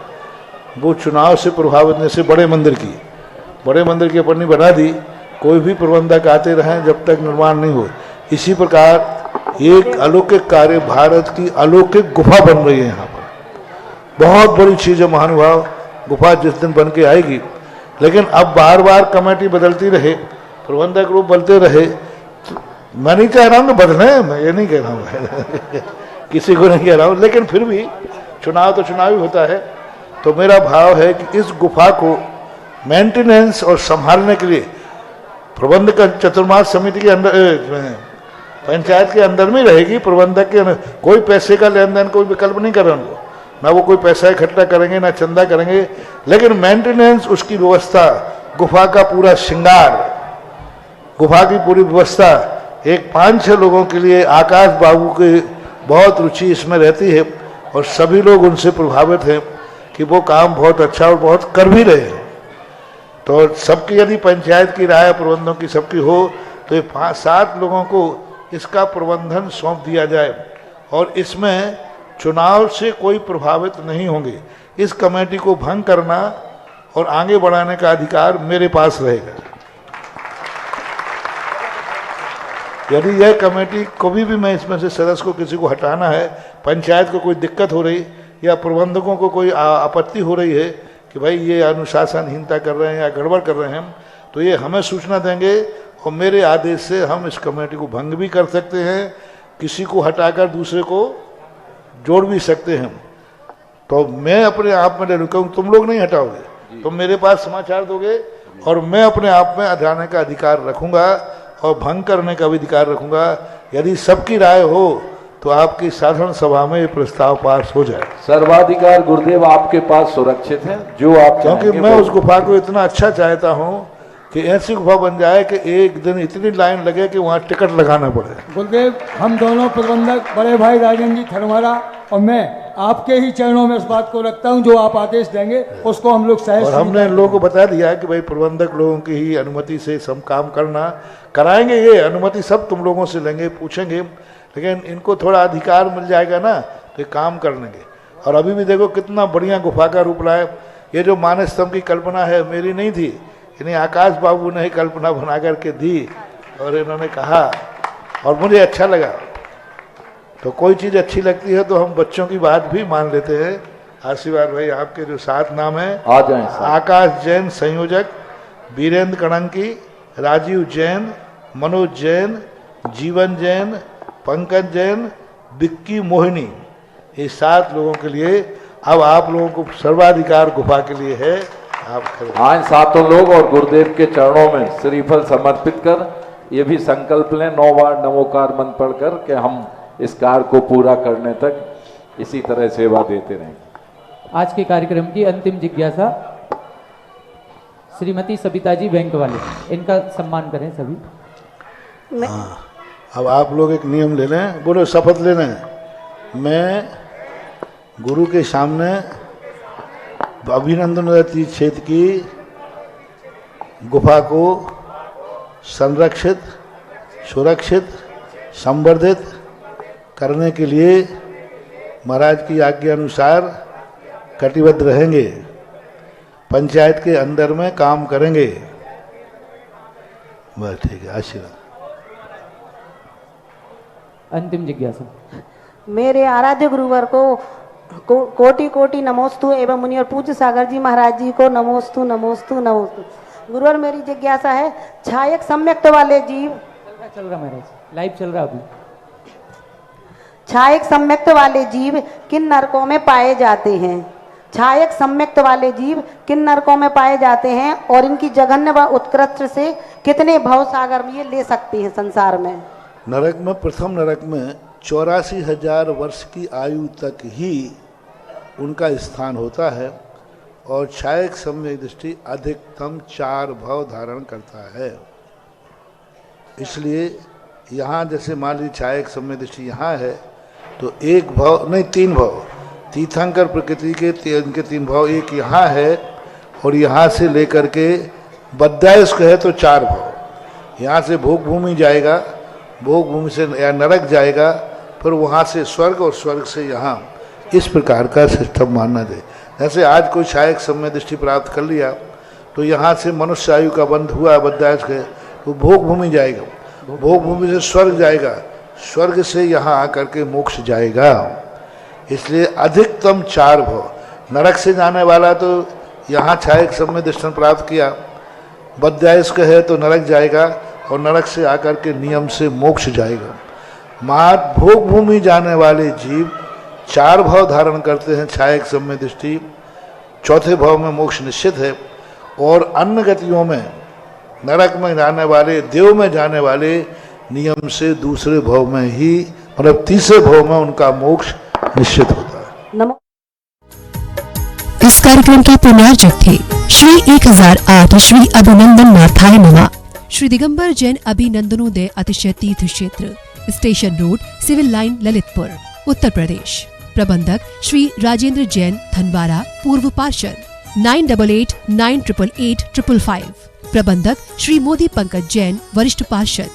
वो चुनाव से प्रभावित, जैसे बड़े मंदिर की अपन ने बना दी, कोई भी प्रबंधक आते रहें जब तक निर्माण नहीं हो। इसी प्रकार एक अलौकिक कार्य, भारत की अलौकिक गुफा बन रही है यहाँ पर, बहुत बड़ी चीज़ है महानुभाव। गुफा जिस दिन बन के आएगी, लेकिन अब बार बार कमेटी बदलती रहे, प्रबंधक लोग बदलते रहे, तो मैं नहीं चाह रहा हूँ कि बदले, मैं ये नहीं कह रहा हूँ किसी को नहीं कह रहा हूँ, लेकिन फिर भी चुनाव तो चुनाव ही होता है। तो मेरा भाव है कि इस गुफा को मेंटेनेंस और संभालने के लिए प्रबंधक चतुर्मास समिति के अंदर, पंचायत के अंदर में रहेगी। प्रबंधक के कोई पैसे का लेन देन कोई विकल्प नहीं कर रहे उनको, ना वो कोई पैसा इकट्ठा करेंगे ना चंदा करेंगे, लेकिन मेंटेनेंस, उसकी व्यवस्था, गुफा का पूरा श्रृंगार, गुफा की पूरी व्यवस्था, एक 5-6 लोगों के लिए आकाश बाबू की बहुत रुचि इसमें रहती है, और सभी लोग उनसे प्रभावित हैं कि वो काम बहुत अच्छा और बहुत कर भी रहे हैं। तो सबकी यदि पंचायत की राय, प्रबंधों की सबकी हो, तो ये 5-7 लोगों को इसका प्रबंधन सौंप दिया जाए, और इसमें चुनाव से कोई प्रभावित नहीं होंगे। इस कमेटी को भंग करना और आगे बढ़ाने का अधिकार मेरे पास रहेगा। यदि यह कमेटी कभी भी मैं इसमें से सदस्य को किसी को हटाना है, पंचायत को कोई दिक्कत हो रही या प्रबंधकों को कोई आपत्ति हो रही है कि भाई ये अनुशासनहीनता कर रहे हैं या गड़बड़ कर रहे हैं, तो ये हमें सूचना देंगे, और मेरे आदेश से हम इस कमेटी को भंग भी कर सकते हैं, किसी को हटाकर दूसरे को जोड़ भी सकते हैं। तो मैं अपने आप में रुका हूँ, तुम लोग नहीं हटाओगे, तुम मेरे पास समाचार दोगे, और मैं अपने आप में हटाने का अधिकार रखूंगा और भंग करने का भी अधिकार रखूंगा। यदि सबकी राय हो तो आपकी साधारण सभा में ये प्रस्ताव पास हो जाए। सर्वाधिकार गुरुदेव आपके पास सुरक्षित है, जो आप, क्योंकि मैं उस गुफा को इतना अच्छा चाहता हूँ कि ऐसी गुफा बन जाए कि एक दिन इतनी लाइन लगे कि वहाँ टिकट लगाना पड़े। गुरुदेव, हम दोनों प्रबंधक बड़े भाई राजन जी थरमारा और मैं आपके ही चरणों में इस बात को रखता हूं, जो आप आदेश देंगे उसको हम लोग सहज। और हमने इन लोगों को बता दिया कि भाई प्रबंधक लोगों की ही अनुमति से सब काम कराएंगे। ये अनुमति सब तुम लोगों से लेंगे, पूछेंगे, लेकिन इनको थोड़ा अधिकार मिल जाएगा ना, तो काम कर लेंगे। और अभी भी देखो कितना बढ़िया गुफा का रूप लाए। ये जो मानस स्तंभ की कल्पना है, मेरी नहीं थी, इन्हें आकाश बाबू ने ही कल्पना बना करके दी, और इन्होंने कहा, और मुझे अच्छा लगा। तो कोई चीज़ अच्छी लगती है तो हम बच्चों की बात भी मान लेते हैं। आशीर्वाद भाई, आपके जो 7 नाम है, आ जाएं। आकाश जैन संयोजक, वीरेंद्र कणंकी, राजीव जैन, मनोज जैन, जीवन जैन, पंकज जैन, विक्की मोहिनी, ये 7 लोगों के लिए अब आप लोगों को सर्वाधिकार गुफा के लिए है। आप हाँ, 7 लोग और गुरुदेव के चरणों में श्रीफल समर्पित कर ये भी संकल्प लें 9 बार नमोकार मंत्र पढ़कर कि हम इस कार्य को पूरा करने तक इसी तरह सेवा देते रहेंगे। आज के कार्यक्रम की अंतिम जिज्ञासा श्रीमती सविता जी बैंक वाले, इनका सम्मान करें सभी। अब आप लोग एक नियम ले लें, बोलो शपथ ले लें। मैं गुरु के सामने अभिनंदन तीर्थ क्षेत्र की गुफा को संरक्षित, सुरक्षित संवर्धित करने के लिए महाराज की आज्ञा अनुसार कटिबद्ध रहेंगे, पंचायत के अंदर में काम करेंगे। बस ठीक है, आशीर्वाद। अंतिम जिज्ञासा। मेरे आराध्य गुरुवर को कोटि कोटि नमोस्तु एवं मुनि और पूज्य सागर जी महाराज जी को नमोस्तु नमोस्तु नमोस्तु। गुरुवर मेरी जिज्ञासा है, छायक सम्यक्त वाले जीव चल रहा महाराज, लाइव चल रहा अभी। छायक सम्यक्त वाले जीव किन नरकों में पाए जाते हैं? छायक सम्यक्त वाले जीव किन नरकों में पाए जाते हैं और इनकी जघन्य व उत्कृष्ट से कितने भव सागर में ये ले सकती हैं संसार में? नरक में, प्रथम नरक में 84,000 वर्ष की आयु तक ही उनका स्थान होता है और छायक सम्यक दृष्टि अधिकतम 4 भव धारण करता है। इसलिए यहाँ जैसे मान लीजिए छायक सम्यक दृष्टि यहाँ है तो 1 भव नहीं 3 भव, तीर्थंकर प्रकृति के इनके 3 भव, एक यहाँ है और यहाँ से लेकर के बद्धायुष्क है तो 4 भव। यहाँ से भोग भूमि जाएगा, भोग भूमि से या नरक जाएगा, फिर वहाँ से स्वर्ग और स्वर्ग से यहाँ, इस प्रकार का सिस्टम मानना दे। जैसे आज कोई छायक सम्यक दृष्टि प्राप्त कर लिया तो यहाँ से मनुष्य आयु का बंध हुआ, बद्धायुष्क है तो भोग भूमि जाएगा, भोग भूमि से स्वर्ग जाएगा, स्वर्ग से यहाँ आकर के मोक्ष जाएगा। इसलिए अधिकतम 4 भव। नरक से जाने वाला तो यहाँ छायक सम्यक दृष्टि प्राप्त किया, बद्धायुष्क है तो नरक जाएगा और नरक से आकर के नियम से मोक्ष जाएगा। मात भोग भूमि जाने वाले जीव 4 भव धारण करते हैं छायक सम्यक दृष्टि, 4थे भव में मोक्ष निश्चित है। और अन्य गतियों में नरक में जाने वाले, देव में जाने वाले नियम से दूसरे भव में ही, मतलब तीसरे भव में उनका मोक्ष निश्चित होता है। इस कार्यक्रम के पुनर्जक थे श्री 1008 श्री अभिनंदन नाथाय नमः, श्री दिगंबर जैन अभिनंदनोदय अतिशय तीर्थ क्षेत्र, station road, civil line, Lalitpur, Uttar Pradesh. प्रबंधक श्री राजेंद्र जैन, धनवारा, पूर्व पार्षद, 9889888555। प्रबंधक श्री मोदी पंकज जैन, वरिष्ठ पार्षद,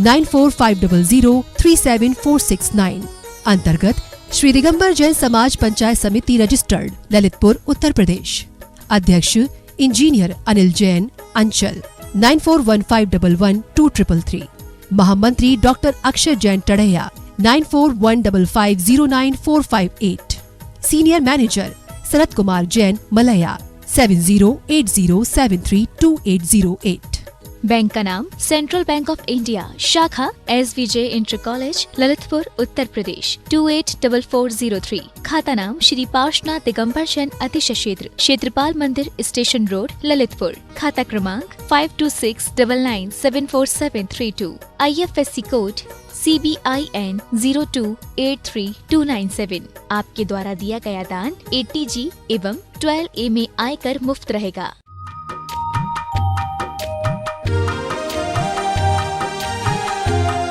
9450037469। अंतर्गत श्री दिगंबर जैन समाज पंचायत समिति रजिस्टर्ड, ललितपुर, उत्तर प्रदेश। अध्यक्ष इंजीनियर अनिल जैन, अंचल, 9415112333। महामंत्री doctor Akshay Jain Tadaiya, 9415509458। Senior manager Sharad Kumar Jain, Malaya, 7080732808। Bank का नाम सेंट्रल बैंक ऑफ इंडिया, शाखा SVJ inter college, Lalitpur, Uttar Pradesh, 284403। खाता नाम श्री पार्श्वनाथ दिगंबर जैन अतिशय क्षेत्र, क्षेत्रपाल मंदिर, स्टेशन रोड, ललितपुर। खाता क्रमांक 5269974732। IFSC code CBIN 0283297। आपके द्वारा दिया गया दान 80G एवं 12A में आयकर मुफ्त रहेगा।